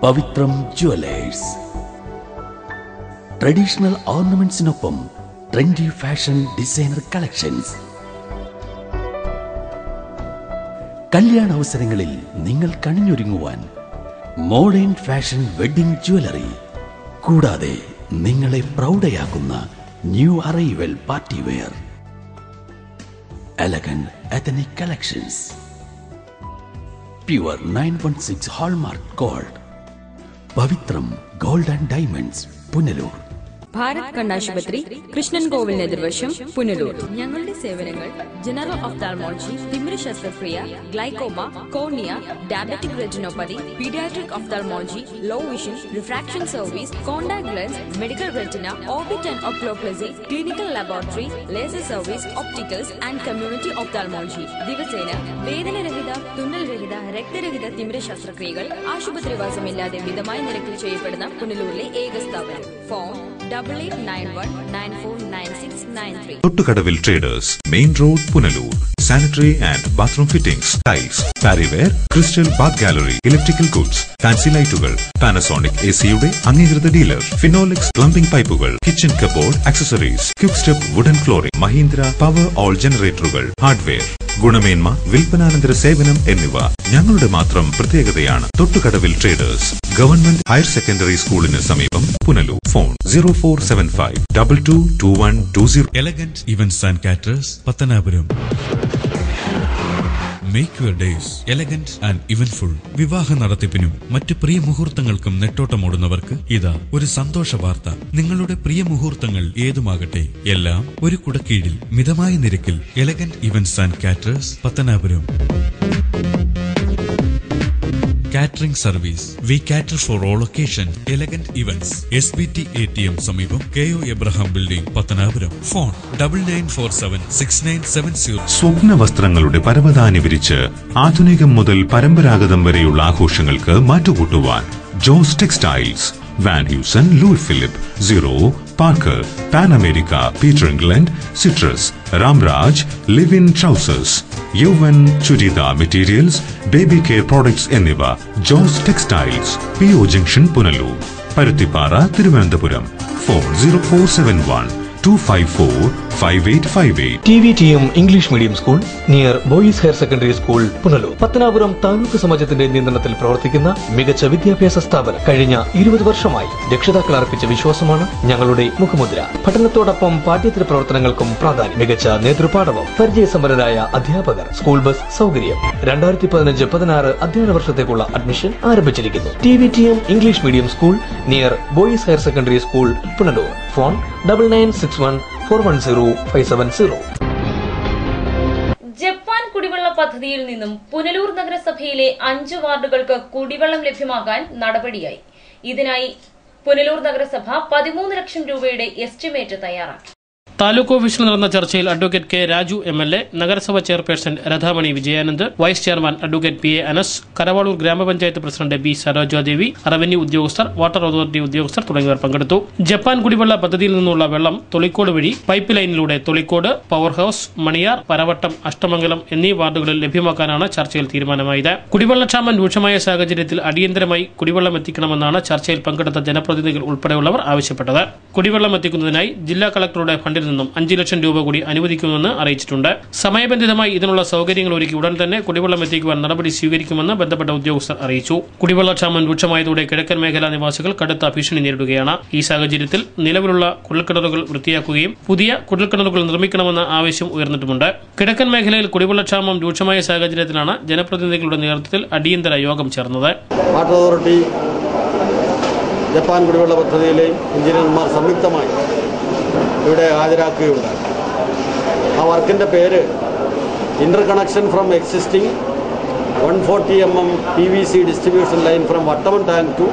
Pavithram jewellers. Traditional ഓർണമെന്റ്സിനൊപ്പം ട്രെൻഡി ഫാഷൻ ഡിസൈനർ കളക്ഷൻസ്. കല്യാണ അവസരങ്ങളിൽ നിങ്ങൾ കണിഞ്ഞൊരുങ്ങുവാൻ മോഡേൺ ഫാഷൻ വെഡിംഗ് ജ്വല്ലറി. കൂടാതെ നിങ്ങളെ പ്രൗഢയാക്കുന്ന new arrival party wear, elegant ethnic collections, pure 916 hallmark gold. Pavithram gold and diamonds, Punalur. Bharath കണ്ണാശുപത്രി, കൃഷ്ണൻ കോവിൽ എതിർവശം, പുനലൂർ. ഞങ്ങളുടെ സേവനങ്ങൾ ജനറൽ ഒഫ്താൽമോളജി, തിമിര ശസ്ത്രക്രിയ, glaucoma, cornea, diabetic retinopathy, paediatric ophthalmology, low vision, refraction service, contact lens, medical retina, orbit and oculoplasty, clinical laboratory, laser service, opticals and community ophthalmology. ദിവസേന വേദനരഹിത, തുന്നൽരഹിത, രക്തരഹിത തിമിര ശസ്ത്രക്രിയകൾ ആശുപത്രിവാസമില്ലാതെ മിതമായ നിരക്കിൽ ചെയ്യപ്പെടുന്ന പുനലൂരിലെ ഏക സ്ഥാപനം. Phone Thottukadavil traders, main road, Punalur. Sanitary and bathroom fittings, tiles, Parryware, crystal bath gallery, electrical goods, fancy ലൈറ്റുകൾ, പാനസോണിക് എസിയുടെ അംഗീകൃത ഡീലർ, ഫിനോലിക്സ് പ്ലംബിംഗ് പൈപ്പുകൾ, kitchen cupboard accessories, quick step wooden flooring, Mahindra power all ജനറേറ്ററുകൾ, ഹാർഡ്വെയർ, ഗുണമേന്മ, വിൽപ്പനാനന്തര സേവനം എന്നിവ ഞങ്ങളുടെ മാത്രം പ്രത്യേകതയാണ്. Thottukadavil traders, government higher secondary സ്കൂളിന് സമീപം, Punalur. Phone 0475 222120. Elegant events and caterers, Pathanapuram. Make your days elegant and eventful. വിവാഹ നടത്തിപ്പിനും മറ്റു പ്രിയ മുഹൂർത്തങ്ങൾക്കും നെട്ടോട്ടമോടുന്നവർക്ക് ഇതാ ഒരു സന്തോഷ വാർത്ത. നിങ്ങളുടെ പ്രിയ മുഹൂർത്തങ്ങൾ ഏതുമാകട്ടെ, എല്ലാം ഒരു കുടക്കീഴിൽ മിതമായ നിരക്കിൽ. Elegant events and caterers, Pathanapuram. Catering service. We cater for all occasion. Elegant events, SBT ATM സമീപം, KO Abraham building, Pathanapuram. Phone 99476970. സ്വപ്ന വസ്ത്രങ്ങളുടെ പരവതാനി വിരിച്ച് ആധുനികം മുതൽ പരമ്പരാഗതം വരെയുള്ള ആഘോഷങ്ങൾക്ക് മാറ്റുകൂട്ടുവാൻ Jose textiles, Van Heusen, Louis Philippe, Zero, Parker, Pan America, Peter England, Citrus, Ramraj, Livin trousers, Yauvan churidar materials, baby care products എന്നിവ. Jose textiles, PO junction, Punalur. Paruthippara, Thiruvananthapuram. Phone 0471 2545858. TVTM English medium school near boys higher secondary school, Punalur. Pathanapuram taluk സമാജത്തിന്റെ നിയന്ത്രണത്തിൽ പ്രവർത്തിക്കുന്ന മികച്ച വിദ്യാഭ്യാസ സ്ഥാപനം. കഴിഞ്ഞ 20 വർഷമായി രക്ഷിതാക്കൾ അർപ്പിച്ച വിശ്വാസമാണ് ഞങ്ങളുടെ മുഖമുദ്ര. പഠനത്തോടൊപ്പം പാഠ്യേതര പ്രവർത്തനങ്ങൾക്കും പ്രാധാന്യം. മികച്ച നേതൃപാഠവും പരിചയസമ്പന്നരായ അധ്യാപകർ, സ്കൂൾ ബസ് സൗകര്യം. 2015-16 അധ്യയന വർഷത്തേക്കുള്ള അഡ്മിഷൻ ആരംഭിച്ചിരിക്കുന്നു. TVTM English medium school near boys higher secondary school, Punalur. Phone 9961410570. Japan കുടിവെള്ള പദ്ധതിയിൽ നിന്നും പുനലൂർ നഗരസഭയിലെ 5 വാർഡുകൾക്ക് കുടിവെള്ളം ലഭ്യമാക്കാൻ നടപടിയായി. ഇതിനായി പുനലൂർ നഗരസഭ 13 ലക്ഷം രൂപയുടെ എസ്റ്റിമേറ്റ് തയ്യാറാക്കി. താലൂക്ക് ഓഫീസിൽ നടന്ന ചർച്ചയിൽ അഡ്വക്കേറ്റ് കെ രാജു MLA, നഗരസഭ chairperson Rathamani Vijayanand, vice chairman advocate PA Anas, Karavaloor ഗ്രാമപഞ്ചായത്ത് പ്രസിഡന്റ് B സരോജാദേവി, റവന്യൂ ഉദ്യോഗസ്ഥർ, വാട്ടർ അതോറിറ്റി ഉദ്യോഗസ്ഥർ തുടങ്ങിയവർ പങ്കെടുത്തു. ജപ്പാൻ കുടിവെള്ള പദ്ധതിയിൽ നിന്നുള്ള വെള്ളം തൊളിക്കോട് വഴി പൈപ്പ് ലൈനിലൂടെ തൊളിക്കോട്, പവർ ഹൌസ്, മണിയാർ, പരവട്ടം, അഷ്ടമംഗലം എന്നീ വാർഡുകളിൽ ലഭ്യമാക്കാനാണ് ചർച്ചയിൽ തീരുമാനമായത്. കുടിവെള്ളക്ഷാമം രൂക്ഷമായ സാഹചര്യത്തിൽ അടിയന്തരമായി കുടിവെള്ളം എത്തിക്കണമെന്നാണ് ചർച്ചയിൽ പങ്കെടുത്ത ജനപ്രതിനിധികൾ ഉൾപ്പെടെയുള്ളവർ ആവശ്യപ്പെട്ടത്. കുടിവെള്ളം എത്തിക്കുന്നതിനായി ജില്ലാ കളക്ടറുടെ ഫണ്ടിൽ നിന്നും 5 ലക്ഷം രൂപ കൂടി അനുവദിക്കുമെന്ന് അറിയിച്ചിട്ടുണ്ട്. സമയബന്ധിതമായി ഇതിനുള്ള സൗകര്യങ്ങൾ ഒരുക്കി ഉടൻ തന്നെ കുടിവെള്ളം എത്തിക്കുവാൻ നടപടി സ്വീകരിക്കുമെന്ന് ബന്ധപ്പെട്ട ഉദ്യോഗസ്ഥർ അറിയിച്ചു. കുടിവെള്ളക്ഷാമം രൂക്ഷമായതോടെ കിഴക്കൻ മേഖലാ നിവാസികൾ കടുത്ത ഭീഷണി നേരിടുകയാണ്. ഈ സാഹചര്യത്തിൽ നിലവിലുള്ള കുഴൽക്കിണറുകൾ വൃത്തിയാക്കുകയും പുതിയ കുഴൽക്കിണറുകൾ നിർമ്മിക്കണമെന്ന ആവശ്യം ഉയർന്നിട്ടുമുണ്ട്. കിഴക്കൻ മേഖലയിൽ കുടിവെള്ളക്ഷാമം രൂക്ഷമായ സാഹചര്യത്തിലാണ് ജനപ്രതിനിധികളുടെ നേതൃത്വത്തിൽ അടിയന്തര യോഗം ചേർന്നത്. വാട്ടർ അതോറിറ്റി, ജപ്പാൻ കുടിവെള്ള പദ്ധതിയിലെ എഞ്ചിനീയർമാർ സംയുക്തമായി ഇവിടെ ഹാജരാക്കുകയുണ്ടായി. ആ വർക്കിൻ്റെ പേര് inter connection from existing 140 mm PVC distribution line from Vattamon tank to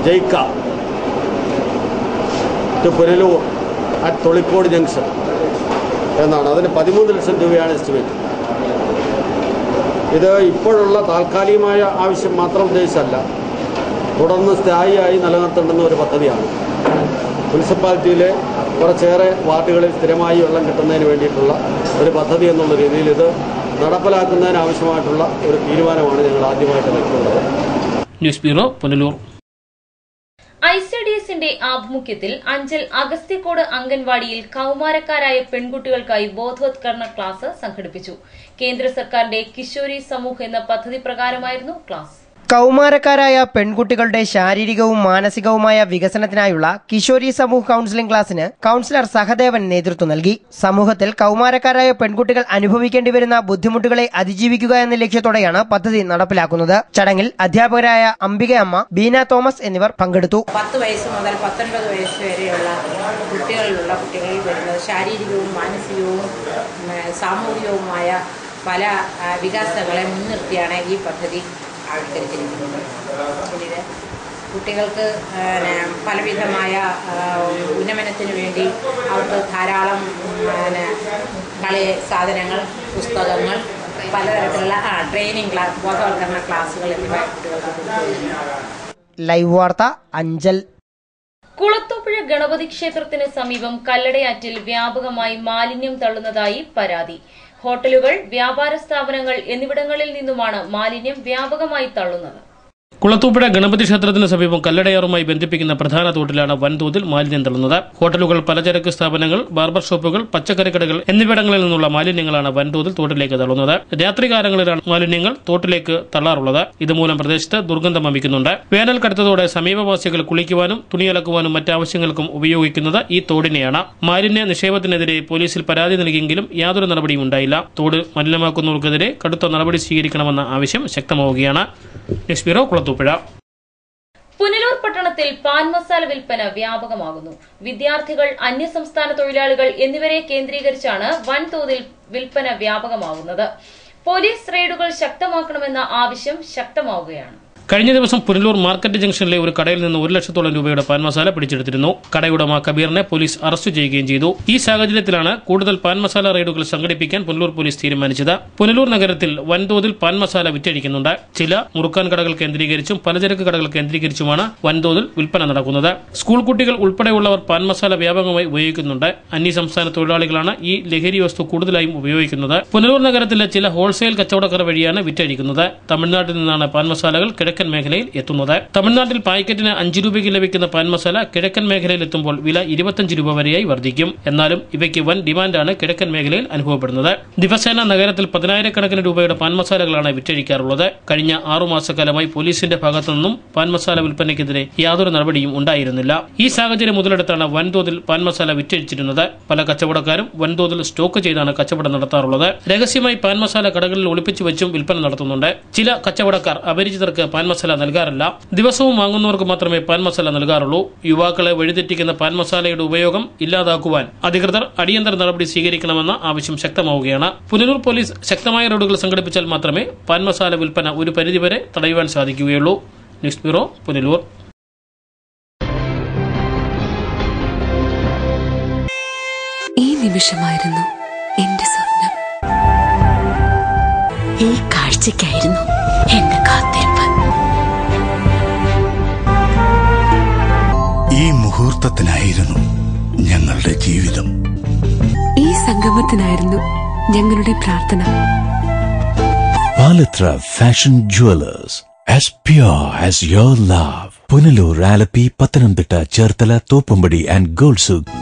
ജയ്ക്ക to Punalur at Tholicode junction എന്നാണ്. അതിന് 13 ലക്ഷം രൂപയാണ് എസ്റ്റിമേറ്റ്. ഇത് ഇപ്പോഴുള്ള താൽക്കാലികമായ ആവശ്യം മാത്രം ഉദ്ദേശിച്ചല്ല, തുടർന്ന് സ്ഥായിയായി നിലനിർത്തേണ്ടുന്ന ഒരു പദ്ധതിയാണ്. മുനിസിപ്പാലിറ്റിയിലെ കുറച്ചേറെ വാർഡുകളിൽ സ്ഥിരമായി വെള്ളം കിട്ടുന്നതിന് വേണ്ടിയിട്ടുള്ള ഒരു പദ്ധതി എന്നുള്ള രീതിയിൽ ഇത് നടപ്പിലാക്കുന്നതിന് ആവശ്യമായിട്ടുള്ള ഒരു തീരുമാനമാണ് ഞങ്ങൾ ആദ്യമായിട്ട് എടുക്കുന്നത്. News bureau, Punalur. ICDSന്റെ ആഭിമുഖ്യത്തിൽ അഞ്ചൽ അഗസ്ത്യക്കോട് അംഗൻവാടിയിൽ കൌമാരക്കാരായ പെൺകുട്ടികൾക്കായി ബോധവത്കരണ ക്ലാസ് സംഘടിപ്പിച്ചു. കേന്ദ്ര സർക്കാരിന്റെ കിശോരി സമൂഹ് എന്ന പദ്ധതി പ്രകാരമായിരുന്നു ക്ലാസ്. കൗമാരക്കാരായ പെൺകുട്ടികളുടെ ശാരീരികവും മാനസികവുമായ വികസനത്തിനായുള്ള കിഷോരി സമൂഹ കൌൺസിലിംഗ് ക്ലാസിന് കൌൺസിലർ സഹദേവൻ നേതൃത്വം നൽകി. സമൂഹത്തിൽ കൗമാരക്കാരായ പെൺകുട്ടികൾ അനുഭവിക്കേണ്ടി വരുന്ന ബുദ്ധിമുട്ടുകളെ അതിജീവിക്കുക എന്ന ലക്ഷ്യത്തോടെയാണ് പദ്ധതി നടപ്പിലാക്കുന്നത്. ചടങ്ങിൽ അധ്യാപകരായ അംബികയമ്മ, ബീന തോമസ് എന്നിവർ പങ്കെടുത്തു. 10 വയസ്സ് മുതൽ 19 വയസ്സ് വരെയുള്ള കുട്ടികളിൽ വരുന്നത് ശാരീരികവും മാനസികവും സാമൂഹികവുമായ പല വികാസങ്ങളെ മുൻനിർത്തിയാണ് ഈ പദ്ധതി ആവിഷ്കരിച്ചിരിക്കുന്നത്. ഇതിൽ കുട്ടികൾക്ക് പലവിധമായ ഉന്നമനത്തിന് വേണ്ടി അവർക്ക് ധാരാളം കളി സാധനങ്ങൾ, പുസ്തകങ്ങൾ, പലതരത്തിലുള്ള ട്രെയിനിങ് ക്ലാസ്, ബോധവൽക്കരണ ക്ലാസുകൾ എന്നിവ കുട്ടികൾക്ക്. ലൈവ് വാർത്ത അഞ്ചൽ. കുളത്തൂപ്പുഴ ഗണപതി ക്ഷേത്രത്തിന് സമീപം കല്ലടയാറ്റിൽ വ്യാപകമായി മാലിന്യം തള്ളുന്നതായി പരാതി. ഹോട്ടലുകൾ, വ്യാപാര സ്ഥാപനങ്ങൾ എന്നിവിടങ്ങളിൽ നിന്നുമാണ് മാലിന്യം വ്യാപകമായി തള്ളുന്നത്. കുളത്തൂപ്പുഴ ഗണപതി ക്ഷേത്രത്തിന് സമീപം കല്ലടയാറുമായി ബന്ധിപ്പിക്കുന്ന പ്രധാന തോട്ടിലാണ് വൻതോതിൽ മാലിന്യം തള്ളുന്നത്. ഹോട്ടലുകൾ, പലചരക്ക് സ്ഥാപനങ്ങൾ, ബാർബർ ഷോപ്പുകൾ, പച്ചക്കറി കടകൾ എന്നിവിടങ്ങളിൽ നിന്നുള്ള മാലിന്യങ്ങളാണ് വൻതോതിൽ തോട്ടിലേക്ക് തള്ളുന്നത്. രാത്രികാലങ്ങളിലാണ് മാലിന്യങ്ങൾ തോട്ടിലേക്ക് തള്ളാറുള്ളത്. ഇതുമൂലം പ്രദേശത്ത് ദുർഗന്ധം വമിക്കുന്നുണ്ട്. വേനൽ കടുത്തതോടെ സമീപവാസികൾ കുളിക്കുവാനും തുണിയലക്കുവാനും മറ്റാവശ്യങ്ങൾക്കും ഉപയോഗിക്കുന്നത് ഈ തോടിനെയാണ്. മാലിന്യ നിക്ഷേപത്തിനെതിരെ പോലീസിൽ പരാതി നൽകിയെങ്കിലും യാതൊരു നടപടിയും ഉണ്ടായില്ല. തോട് മലിനമാക്കുന്നവർക്കെതിരെ കടുത്ത നടപടി സ്വീകരിക്കണമെന്ന ആവശ്യം ശക്തമാവുകയാണ്. News bureau, Kulathupuzha. പുനലൂർ പട്ടണത്തിൽ പാൻ മസാല വിൽപ്പന വ്യാപകമാകുന്നു. വിദ്യാർത്ഥികൾ, അന്യസംസ്ഥാന തൊഴിലാളികൾ എന്നിവരെ കേന്ദ്രീകരിച്ചാണ് വൻതോതിൽ വിൽപ്പന വ്യാപകമാകുന്നത്. പോലീസ് റെയ്ഡുകൾ ശക്തമാക്കണമെന്ന ആവശ്യം ശക്തമാവുകയാണ്. കഴിഞ്ഞ ദിവസം പുനലൂർ മാർക്കറ്റ് ജംഗ്ഷനിലെ ഒരു കടയിൽ നിന്ന് 1 ലക്ഷത്തോളം രൂപയുടെ പാൻ മസാല പിടിച്ചെടുത്തിരുന്നു. കടയുടമ കബീറിനെ പോലീസ് അറസ്റ്റ് ചെയ്യുകയും ചെയ്തു. ഈ സാഹചര്യത്തിലാണ് കൂടുതൽ പാൻ മസാല റെയ്ഡുകൾ സംഘടിപ്പിക്കാൻ പുനലൂർ പോലീസ് തീരുമാനിച്ചത്. പുനലൂർ നഗരത്തിൽ വൻതോതിൽ പാൻ മസാല വിറ്റഴിക്കുന്നുണ്ട്. ചില മുറുക്കാൻ കടകൾ കേന്ദ്രീകരിച്ചും പലചരക്ക് കടകൾ കേന്ദ്രീകരിച്ചുമാണ് വൻതോതിൽ വിൽപ്പന നടക്കുന്നത്. സ്കൂൾ കുട്ടികൾ ഉൾപ്പെടെയുള്ളവർ പാൻ മസാല വ്യാപകമായി ഉപയോഗിക്കുന്നുണ്ട്. അന്യസംസ്ഥാന തൊഴിലാളികളാണ് ഈ ലഹരി വസ്തു കൂടുതലായും ഉപയോഗിക്കുന്നത്. പുനലൂർ നഗരത്തിലെ ചില ഹോൾസെയിൽ കച്ചവടക്കാർ വഴിയാണ് വിറ്റഴിക്കുന്നത്. തമിഴ്നാട്ടിൽ നിന്നാണ് പാൻ മസാലകൾ കിഴക്കൻ മേഖലയിൽ എത്തുന്നത്. തമിഴ്നാട്ടിൽ പാക്കറ്റിന് 5 രൂപയ്ക്ക് ലഭിക്കുന്ന പാൻ മസാല കിഴക്കൻ മേഖലയിൽ എത്തുമ്പോൾ വില 25 രൂപ വരെയായി വർദ്ധിക്കും. എന്നാലും ഇവയ്ക്ക് വൻ ഡിമാൻഡാണ് കിഴക്കൻ മേഖലയിൽ അനുഭവപ്പെടുന്നത്. ദിവസേന നഗരത്തിൽ 10,000 രൂപയുടെ പാൻ മസാലകളാണ് വിറ്റഴിക്കാറുള്ളത്. കഴിഞ്ഞ 6 മാസക്കാലമായി പോലീസിന്റെ ഭാഗത്തു നിന്നും പാൻ മസാല വിൽപ്പനയ്ക്കെതിരെ യാതൊരു നടപടിയും ഉണ്ടായിരുന്നില്ല. ഈ സാഹചര്യം മുതലെടുത്താണ് വൻതോതിൽ പാൻ മസാല വിറ്റഴിച്ചിരുന്നത്. പല കച്ചവടക്കാരും വൻതോതിൽ സ്റ്റോക്ക് ചെയ്താണ് കച്ചവടം നടത്താറുള്ളത്. രഹസ്യമായി പാൻ മസാല കടകളിൽ ഒളിപ്പിച്ചു വെച്ചും വിൽപ്പന നടത്തുന്നുണ്ട്. ചില കച്ചവടക്കാർ അപരിചിതർക്ക് പാൻ മസാല നൽകാറില്ല. ദിവസവും വാങ്ങുന്നവർക്ക് മാത്രമേ പാൻ മസാല നൽകാറുള്ളൂ. യുവാക്കളെ വഴിതെറ്റിക്കുന്ന പാൻ മസാലയുടെ ഉപയോഗം ഇല്ലാതാക്കുവാൻ അധികൃതർ അടിയന്തര നടപടി സ്വീകരിക്കണമെന്ന ആവശ്യം ശക്തമാവുകയാണ്. പുനലൂർ പോലീസ് ശക്തമായ റെയ്ഡുകൾ സംഘടിപ്പിച്ചാൽ മാത്രമേ പാൻ മസാല വിൽപ്പന ഒരു പരിധിവരെ തടയുവാൻ സാധിക്കുകയുള്ളൂ. News bureau, Punalur. ഈ നിമിഷമായിരുന്നു എന്റെ സ്വപ്നം. ഈ കാഴ്ചയ്ക്കായിരുന്നു എന്റെ കാത്തിരിപ്പ്. ഈ മുഹൂർത്തത്തിനായിരുന്നു ഞങ്ങളുടെ ജീവിതം. ഈ സംഗമത്തിനായിരുന്നു ഞങ്ങളുടെ പ്രാർത്ഥന. Palathra fashion jewellers, as pure as your love. Punalur, Alleppey, Pathanamthitta, Cherthala, Thoppumpady and ഗോൾസുക്.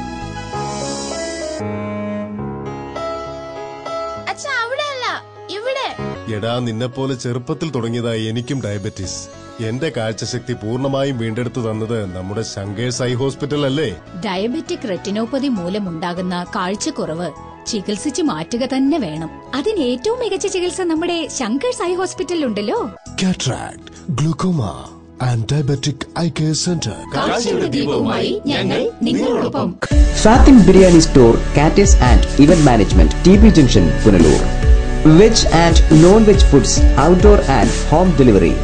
എടാ, നിന്നെപ്പോലെ ചെറുപ്പത്തിൽ തുടങ്ങിയതായി എനിക്കും ഡയബറ്റീസ്. എന്റെ കാഴ്ചശക്തി പൂർണ്ണമായും വീണ്ടെടുത്തു തന്നത് നമ്മുടെ ശങ്കേഴ്സ് ഐ ഹോസ്പിറ്റൽ അല്ലേ? ഡയബറ്റിക് റെറ്റിനോപ്പതി മൂലമുണ്ടാകുന്ന കാഴ്ചക്കുറവ് ചികിത്സിച്ച് മാറ്റുക തന്നെ വേണം. അതിന് ഏറ്റവും മികച്ച ചികിത്സ നമ്മുടെ ശങ്കേഴ്സ് ഐ ഹോസ്പിറ്റലിലുണ്ടല്ലോ. Cataract, glaucoma and diabetic eye care centre. കാഴ്ചയുടെ ദീപവുമായി ഞങ്ങൾ നിങ്ങളോടൊപ്പം. Fathim biryani store, caterers and event management, TB. Junction, Punalur. Veg and non veg foods, outdoor and home delivery,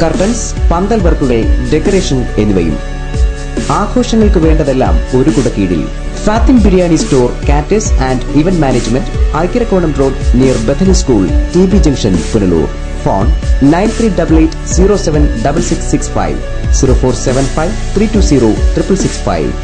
curtains, pandal വർക്കുകൾ, ഡെക്കറേഷൻ എന്നിവയും. ആഘോഷങ്ങൾക്ക് വേണ്ടതെല്ലാം ഒരു കുടക്കീഴിൽ. Fathim biryani store, caterers and event management, Aikkarakonam road near Bethany school, TB. Junction, Punalur. Phone 9388076665, 0475320665.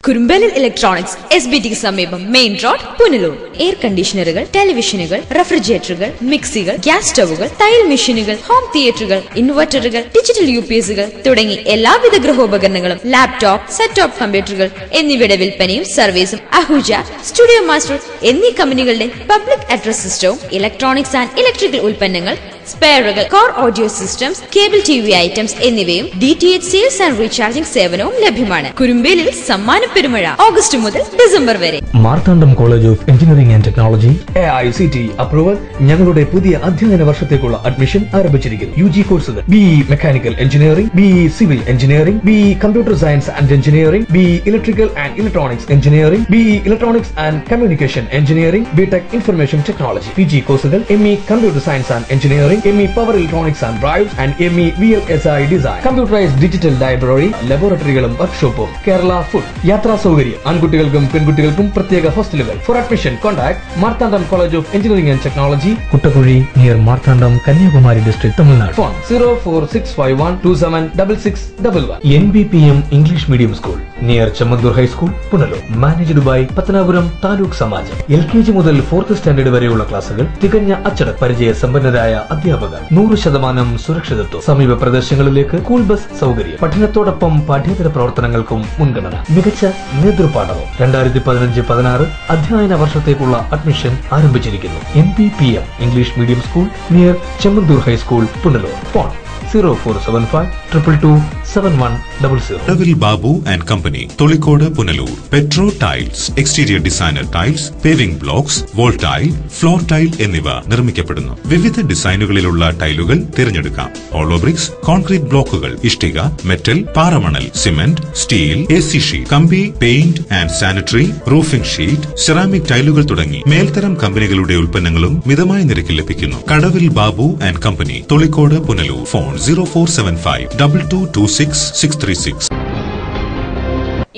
Kurumbalil electronics, SBT സമീപം, main road, Punalur. Air കണ്ടീഷണറുകൾ, ടെലിവിഷനുകൾ, റെഫ്രിജറേറ്ററുകൾ, മിക്സികൾ, gas സ്റ്റവുകൾ, തയ്യൽ മെഷീനുകൾ, home തിയേറ്ററുകൾ, ഇൻവെർട്ടറുകൾ, ഡിജിറ്റൽ UPSകൾ തുടങ്ങി എല്ലാവിധ ഗൃഹോപകരണങ്ങളും, ലാപ്ടോപ്പ്, സെറ്റ് ടോപ്പ് കമ്പ്യൂട്ടറുകൾ എന്നിവയുടെ വിൽപ്പനയും സർവീസും അഹൂജ, സ്റ്റുഡിയോ മാസ്റ്റർ എന്നീ കമ്പനികളുടെ പബ്ലിക് അഡ്രസ് സിസ്റ്റവും ഇലക്ട്രോണിക്സ് ആൻഡ് ഇലക്ട്രിക്കൽ ഉൽപ്പന്നങ്ങൾ സ്പെയറുകൾ, core audio systems, cable TV items എന്നിവയും DTH സെയിൽസ് ആൻഡ് റീചാർജിംഗ് സേവനവും ലഭ്യമാണ്. കുരുമ്പേലിൽ സമ്മാന പെരുമഴ ഓഗസ്റ്റ് മുതൽ ഡിസംബർ വരെ. Marthandam college of engineering and technology AICTE approval. ഞങ്ങളുടെ പുതിയ അധ്യയന വർഷത്തേക്കുള്ള അഡ്മിഷൻ ആരംഭിച്ചിരിക്കുന്നു. UG കോഴ്സുകൾ BE mechanical engineering, BE civil engineering, BE computer science and engineering, BE electrical and electronics engineering, BE electronics and communication engineering, BTech information technology. PG കോഴ്സുകൾ ME computer science and engineering, ME power electronics and drives and ME VLSI design. Computerised digital library, ലബോറട്ടറികളും വർക്ക്ഷോപ്പും. Kerala food. യാത്രാ സൗകര്യം. ആൺകുട്ടികൾക്കും പെൺകുട്ടികൾക്കും പ്രത്യേക ഹോസ്റ്റലുകൾ. For admission contact Marthandam college of engineering and technology, Kuttakuzhi, near Marthandam, Kanyakumari district, Tamil Nadu. Phone 04651276611. NBPM English medium school near Chemmanthoor high school, Punalur. Managed by Pathanapuram taluk Samajam. LKG മുതൽ 4th standard വരെയുള്ള ക്ലാസുകൾ. തികഞ്ഞ അച്ചടക്ക പരിചയ സമ്പന്നരായ അധ്യാപകർ. 100% സുരക്ഷിതത്വം. സമീപ പ്രദേശങ്ങളിലേക്ക് സ്കൂൾ ബസ് സൗകര്യം. പഠനത്തോടൊപ്പം പാഠ്യേതര പ്രവർത്തനങ്ങൾക്കും മുൻഗണന. മികച്ച നേതൃപാഠവും. 2015-16 അധ്യയന വർഷത്തേക്കുള്ള അഡ്മിഷൻ ആരംഭിച്ചിരിക്കുന്നു. NBPM English medium school near Chemmanthoor high school, Punalur. Phone 0475227100. Kadavil Babu and company, Tholicode, Punalur. Petro tiles, exterior designer tiles, paving blocks, wall tile, floor tile എന്നിവ നിർമ്മിക്കപ്പെടുന്നു. വിവിധ ഡിസൈനുകളിലുള്ള ടൈലുകൾ തിരഞ്ഞെടുക്കാം. ഹോളോ ബ്രിക്സ്, കോൺക്രീറ്റ് ബ്ലോക്കുകൾ, ഇഷ്ടിക, മെറ്റൽ, പാറമണൽ, സിമന്റ്, സ്റ്റീൽ, AC ഷീറ്റ്, കമ്പി, paint and sanitary, roofing sheet, ceramic ടൈലുകൾ തുടങ്ങി മേൽത്തരം കമ്പനികളുടെ ഉൽപ്പന്നങ്ങളും മിതമായ നിരക്കിൽ ലഭിക്കുന്നു. Kadavil Babu and company, Tholicode, Punalur. Phone 0475226636.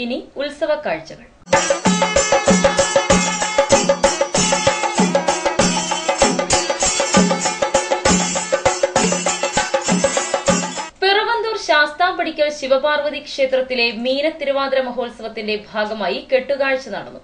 ഇനി ഉത്സവ കാഴ്ചകൾ. പിറവന്തൂർ ശാസ്താംപടിക്കൽ ശിവപാർവതി ക്ഷേത്രത്തിലെ മീനത്തിരുവാതിര മഹോത്സവത്തിന്റെ ഭാഗമായി കെട്ടുകാഴ്ച നടന്നു.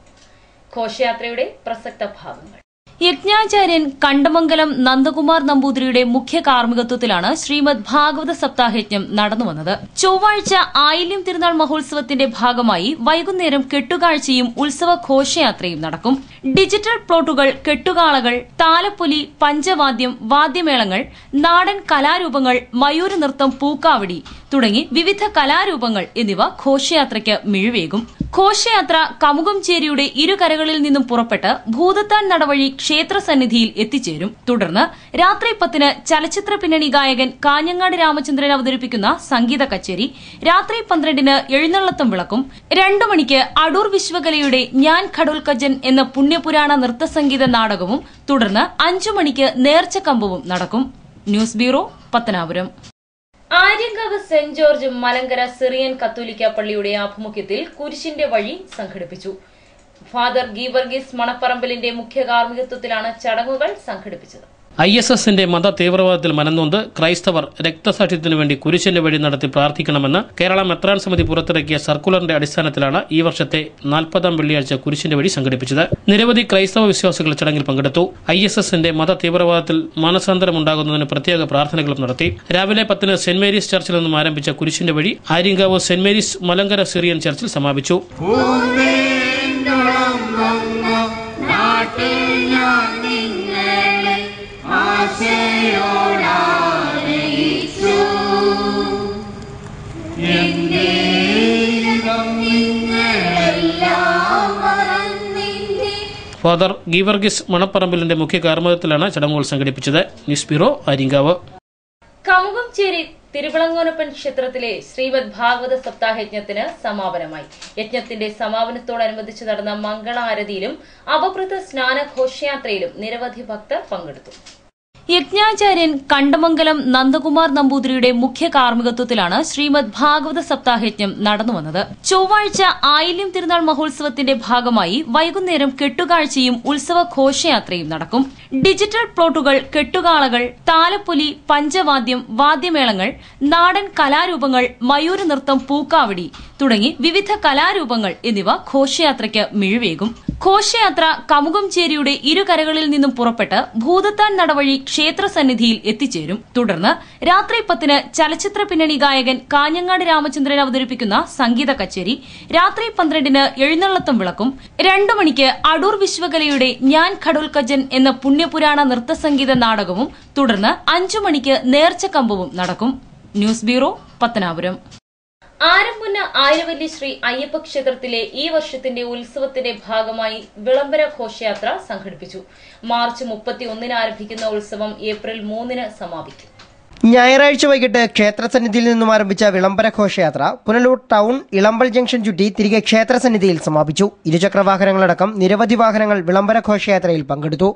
ഘോഷയാത്രയുടെ പ്രസക്ത ഭാഗങ്ങൾ. യജ്ഞാചാര്യൻ കണ്ടമംഗലം നന്ദകുമാർ നമ്പൂതിരിയുടെ മുഖ്യ കാർമ്മികത്വത്തിലാണ് ശ്രീമദ് ഭാഗവത സപ്താഹയജ്ഞം നടന്നുവന്നത്. ചൊവ്വാഴ്ച ആയില്യം തിരുനാൾ മഹോത്സവത്തിന്റെ ഭാഗമായി വൈകുന്നേരം കെട്ടുകാഴ്ചയും ഉത്സവ ഘോഷയാത്രയും നടക്കും. ഡിജിറ്റൽ പ്ലോട്ടുകൾ, കെട്ടുകാളകൾ, താലപ്പൊലി, പഞ്ചവാദ്യം, വാദ്യമേളങ്ങൾ, നാടൻ കലാരൂപങ്ങൾ, മയൂര നൃത്തം, പൂക്കാവടി തുടങ്ങി വിവിധ കലാരൂപങ്ങൾ എന്നിവ ഘോഷയാത്രയ്ക്ക് മിഴിവേകും. ഘോഷയാത്ര കമുകംചേരിയുടെ ഇരുകരകളിൽ നിന്നും പുറപ്പെട്ട് ഭൂതത്താൻ നടവഴി ക്ഷേത്രസന്നിധിയിൽ എത്തിച്ചേരും. തുടർന്ന് രാത്രി 10-ന് ചലച്ചിത്ര പിന്നണി ഗായകൻ കാഞ്ഞങ്ങാട് രാമചന്ദ്രൻ അവതരിപ്പിക്കുന്ന സംഗീത കച്ചേരി, രാത്രി 12-ന് എഴുന്നള്ളത്തും വിളക്കും, 2 മണിക്ക് അടൂർ വിശ്വകലയുടെ ഞാൻ ഖഡോൽക്കജൻ എന്ന പുണ്യപുരാണ നൃത്തസംഗീത നാടകവും തുടർന്ന് 5 മണിക്ക് നേർച്ചക്കമ്പവും നടക്കും. News bureau, Pathanapuram. Aryankavu saint George Malankara Syrian കത്തോലിക്ക പള്ളിയുടെ ആഭിമുഖ്യത്തിൽ കുരിശിന്റെ വഴി സംഘടിപ്പിച്ചു. ഫാദർ ഗീവർഗീസ് മണപ്പറമ്പലിന്റെ മുഖ്യ കാർമ്മികത്വത്തിലാണ് ചടങ്ങുകൾ സംഘടിപ്പിച്ചത്. ISSന്റെ മത തീവ്രവാദത്തിൽ മനംനൊന്ത് ക്രൈസ്തവർ രക്തസാക്ഷ്യത്തിനു വേണ്ടി കുരിശിന്റെ വഴി നടത്തി പ്രാർത്ഥിക്കണമെന്ന് കേരള മെത്രാൻ സമിതി പുറത്തിറക്കിയ സർക്കുലറിന്റെ അടിസ്ഥാനത്തിലാണ് ഈ വർഷത്തെ 40-ാം വെള്ളിയാഴ്ച കുരിശിന്റെ വഴി സംഘടിപ്പിച്ചത്. നിരവധി ക്രൈസ്തവ വിശ്വാസികൾ ചടങ്ങിൽ പങ്കെടുത്തു. ISSന്റെ മത തീവ്രവാദത്തിൽ മാനസാന്തരമുണ്ടാകുന്നതിന് പ്രത്യേക പ്രാർത്ഥനകളും നടത്തി. രാവിലെ 10-ന് സെന്റ് മേരീസ് ചർച്ചിൽ നിന്നും ആരംഭിച്ച കുരിശിന്റെ വഴി Aryankavu Saint Mary's Malankara Syrian ചർച്ചിൽ സമാപിച്ചു. ഫാദർ ഗീവർഗീസ് മണപ്പറമ്പിലിന്റെ മുഖ്യ കാർമ്മികത്വത്തിലാണ് ചടങ്ങുകൾ സംഘടിപ്പിച്ചത്. News bureau, Aryankavu. കമുകംചേരി തിരുവിളങ്ങോനപ്പൻ ക്ഷേത്രത്തിലെ ശ്രീമദ് ഭാഗവത സപ്താഹയജ്ഞത്തിന് സമാപനമായി. യജ്ഞത്തിന്റെ സമാപനത്തോടനുബന്ധിച്ച് നടന്ന മംഗളാരതിയിലും അവഭൃത സ്നാന ഘോഷയാത്രയിലും നിരവധി ഭക്തർ പങ്കെടുത്തു. യജ്ഞാചാര്യൻ കണ്ടമംഗലം നന്ദകുമാർ നമ്പൂതിരിയുടെ മുഖ്യ കാർമ്മികത്വത്തിലാണ് ശ്രീമദ് ഭാഗവത സപ്താഹയജ്ഞം നടന്നുവന്നത്. ചൊവ്വാഴ്ച ആയില്യം തിരുനാൾ മഹോത്സവത്തിന്റെ ഭാഗമായി വൈകുന്നേരം കെട്ടുകാഴ്ചയും ഉത്സവ ഘോഷയാത്രയും നടക്കും. ഡിജിറ്റൽ പ്ലോട്ടുകൾ, കെട്ടുകാളകൾ, താലപ്പൊലി, പഞ്ചവാദ്യം, വാദ്യമേളങ്ങൾ, നാടൻ കലാരൂപങ്ങൾ, മയൂര നൃത്തം, പൂക്കാവടി തുടങ്ങി വിവിധ കലാരൂപങ്ങൾ എന്നിവ ഘോഷയാത്രയ്ക്ക് മിഴിവേകും. ഘോഷയാത്ര കമുകംചേരിയുടെ ഇരുകരകളിൽ നിന്നും പുറപ്പെട്ട് ഭൂതത്താൻ നടവഴി ക്ഷേത്രസന്നിധിയിൽ എത്തിച്ചേരും. തുടർന്ന് രാത്രി 10-ന് ചലച്ചിത്ര പിന്നണി ഗായകൻ കാഞ്ഞങ്ങാട് രാമചന്ദ്രൻ അവതരിപ്പിക്കുന്ന സംഗീത കച്ചേരി, രാത്രി 12-ന് എഴുന്നള്ളത്തും വിളക്കും, 2 മണിക്ക് അടൂർ വിശ്വകലയുടെ ഞാൻ ഖഡോൽക്കജൻ എന്ന പുണ്യപുരാണ നൃത്തസംഗീത നാടകവും തുടർന്ന് 5 മണിക്ക് നേർച്ചക്കമ്പവും നടക്കും. News bureau, Pathanapuram. ആരംമുന്ന ആയിരവല്ലി ശ്രീ അയ്യപ്പ ക്ഷേത്രത്തിലെ ഈ വർഷത്തിന്റെ ഉത്സവത്തിന്റെ ഭാഗമായി വിളംബര ഘോഷയാത്ര സംഘടിപ്പിച്ചു. മാർച്ച് 31-ന് ആരംഭിക്കുന്ന ഉത്സവം ഏപ്രിൽ 3-ന് സമാപിക്കും. ഞായറാഴ്ച വൈകിട്ട് ക്ഷേത്രസന്നിധിയിൽ നിന്നും ആരംഭിച്ച വിളംബര ഘോഷയാത്ര പുനലൂർ ടൗൺ ഇളമ്പൽ ജംഗ്ഷൻ ചുറ്റി തിരികെ ക്ഷേത്രസന്നിധിയിൽ സമാപിച്ചു. ഇരുചക്രവാഹനങ്ങളടക്കം നിരവധി വാഹനങ്ങൾ വിളംബര ഘോഷയാത്രയിൽ പങ്കെടുത്തു.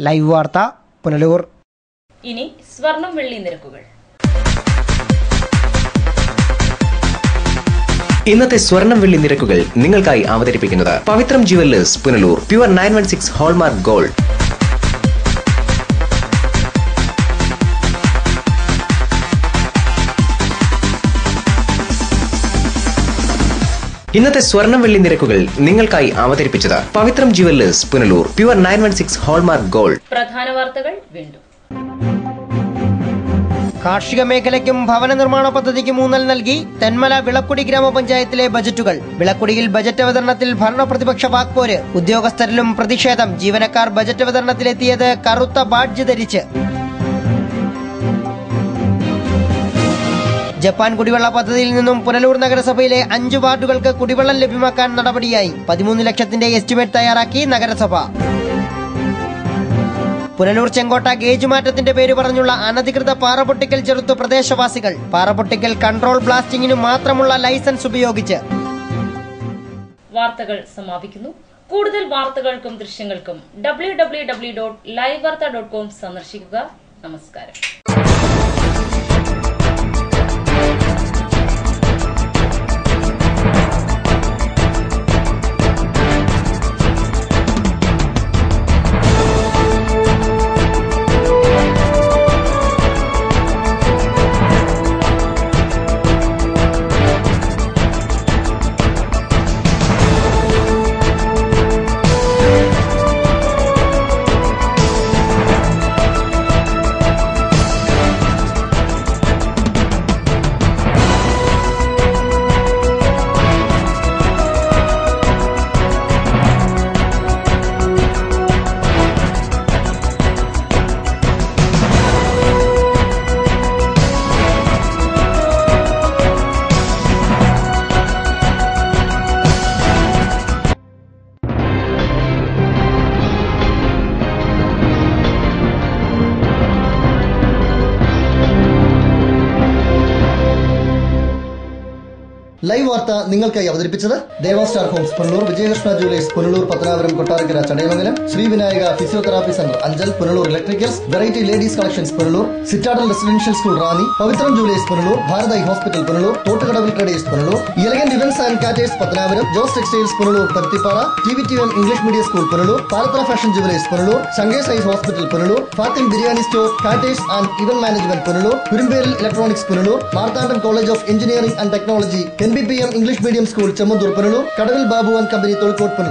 ലൈവ് വാർത്ത, പുനലൂർ. ഇനി സ്വർണം വെള്ളി നിരക്കുകൾ. ഇന്നത്തെ സ്വർണം വെള്ളി നിരക്കുകൾ നിങ്ങൾക്കായി അവതരിപ്പിക്കുന്നത് Pavithram jewellers Punalur. Pure 916 hallmark gold. ഇന്നത്തെ സ്വർണം വെള്ളി നിരക്കുകൾ നിങ്ങൾക്കായി അവതരിപ്പിച്ചത് Pavithram jewellers Punalur. Pure 916 hallmark gold. പ്രധാന വാർത്തകൾ വീണ്ടും. കാർഷിക മേഖലയ്ക്കും ഭവന നിർമ്മാണ പദ്ധതിക്കും ഊന്നൽ നൽകി തെന്മല വിളക്കുടി ഗ്രാമപഞ്ചായത്തിലെ ബജറ്റുകൾ. വിളക്കുടിയിൽ ബജറ്റ് അവതരണത്തിൽ ഭരണപ്രതിപക്ഷ വാക്പോര്. ഉദ്യോഗസ്ഥരിലും പ്രതിഷേധം. ജീവനക്കാർ ബജറ്റ് അവതരണത്തിലെത്തിയത് കറുത്ത ബാഡ്ജ് ധരിച്ച്. ജപ്പാൻ കുടിവെള്ള പദ്ധതിയിൽ നിന്നും പുനലൂർ നഗരസഭയിലെ 5 വാർഡുകൾക്ക് കുടിവെള്ളം ലഭ്യമാക്കാൻ നടപടിയായി. 13 ലക്ഷത്തിന്റെ എസ്റ്റിമേറ്റ് തയ്യാറാക്കി നഗരസഭ. പുനലൂർ ചെങ്കോട്ട ഗേജ് മാറ്റത്തിന്റെ പേര് പറഞ്ഞുള്ള അനധികൃത പാറപൊട്ടിക്കൽ ചെറുത്തു പ്രദേശവാസികൾ. പാറപൊട്ടിക്കൽ കൺട്രോൾ ബ്ലാസ്റ്റിംഗിന് മാത്രമുള്ള ലൈസൻസ് ഉപയോഗിച്ച്. വാർത്തകൾ സമാപിക്കുന്നു. കൂടുതൽ വാർത്തകൾക്കും ദൃശ്യങ്ങൾക്കും www.livevarta.com സന്ദർശിക്കുക. നമസ്കാരം. ലൈവ് വാർത്ത നിങ്ങൾക്കായി അവതരിപ്പിച്ചത് Deva star homes Punalur, Vijayakrishna jewellers Punalur, Pathanapuram, Kottarakkara, Chadayamangalam, Sri Vinayaka physiotherapy centre Anchal Punalur, electricals, variety ladies collections Punalur, citadel residential school Ranni, Pavithram jewellers Punalur, Bharath eye hospital Punalur, Thottukadavil traders Punalur, elegant events and caterers Pathanapuram, Jose textiles Punalur, Paruthippara, TVTM English medium school Punalur, Palathara fashion jewellers Punalur, Shankers eye hospital Punalur, Fathim biryani store, caterers and event management Punalur, Kurumberil electronics Punalur, Marthandam college of engineering and technology, NBPM English medium school Chemmanthoor Punalur, Kadavil Babu and company Thozhilkode Punalur.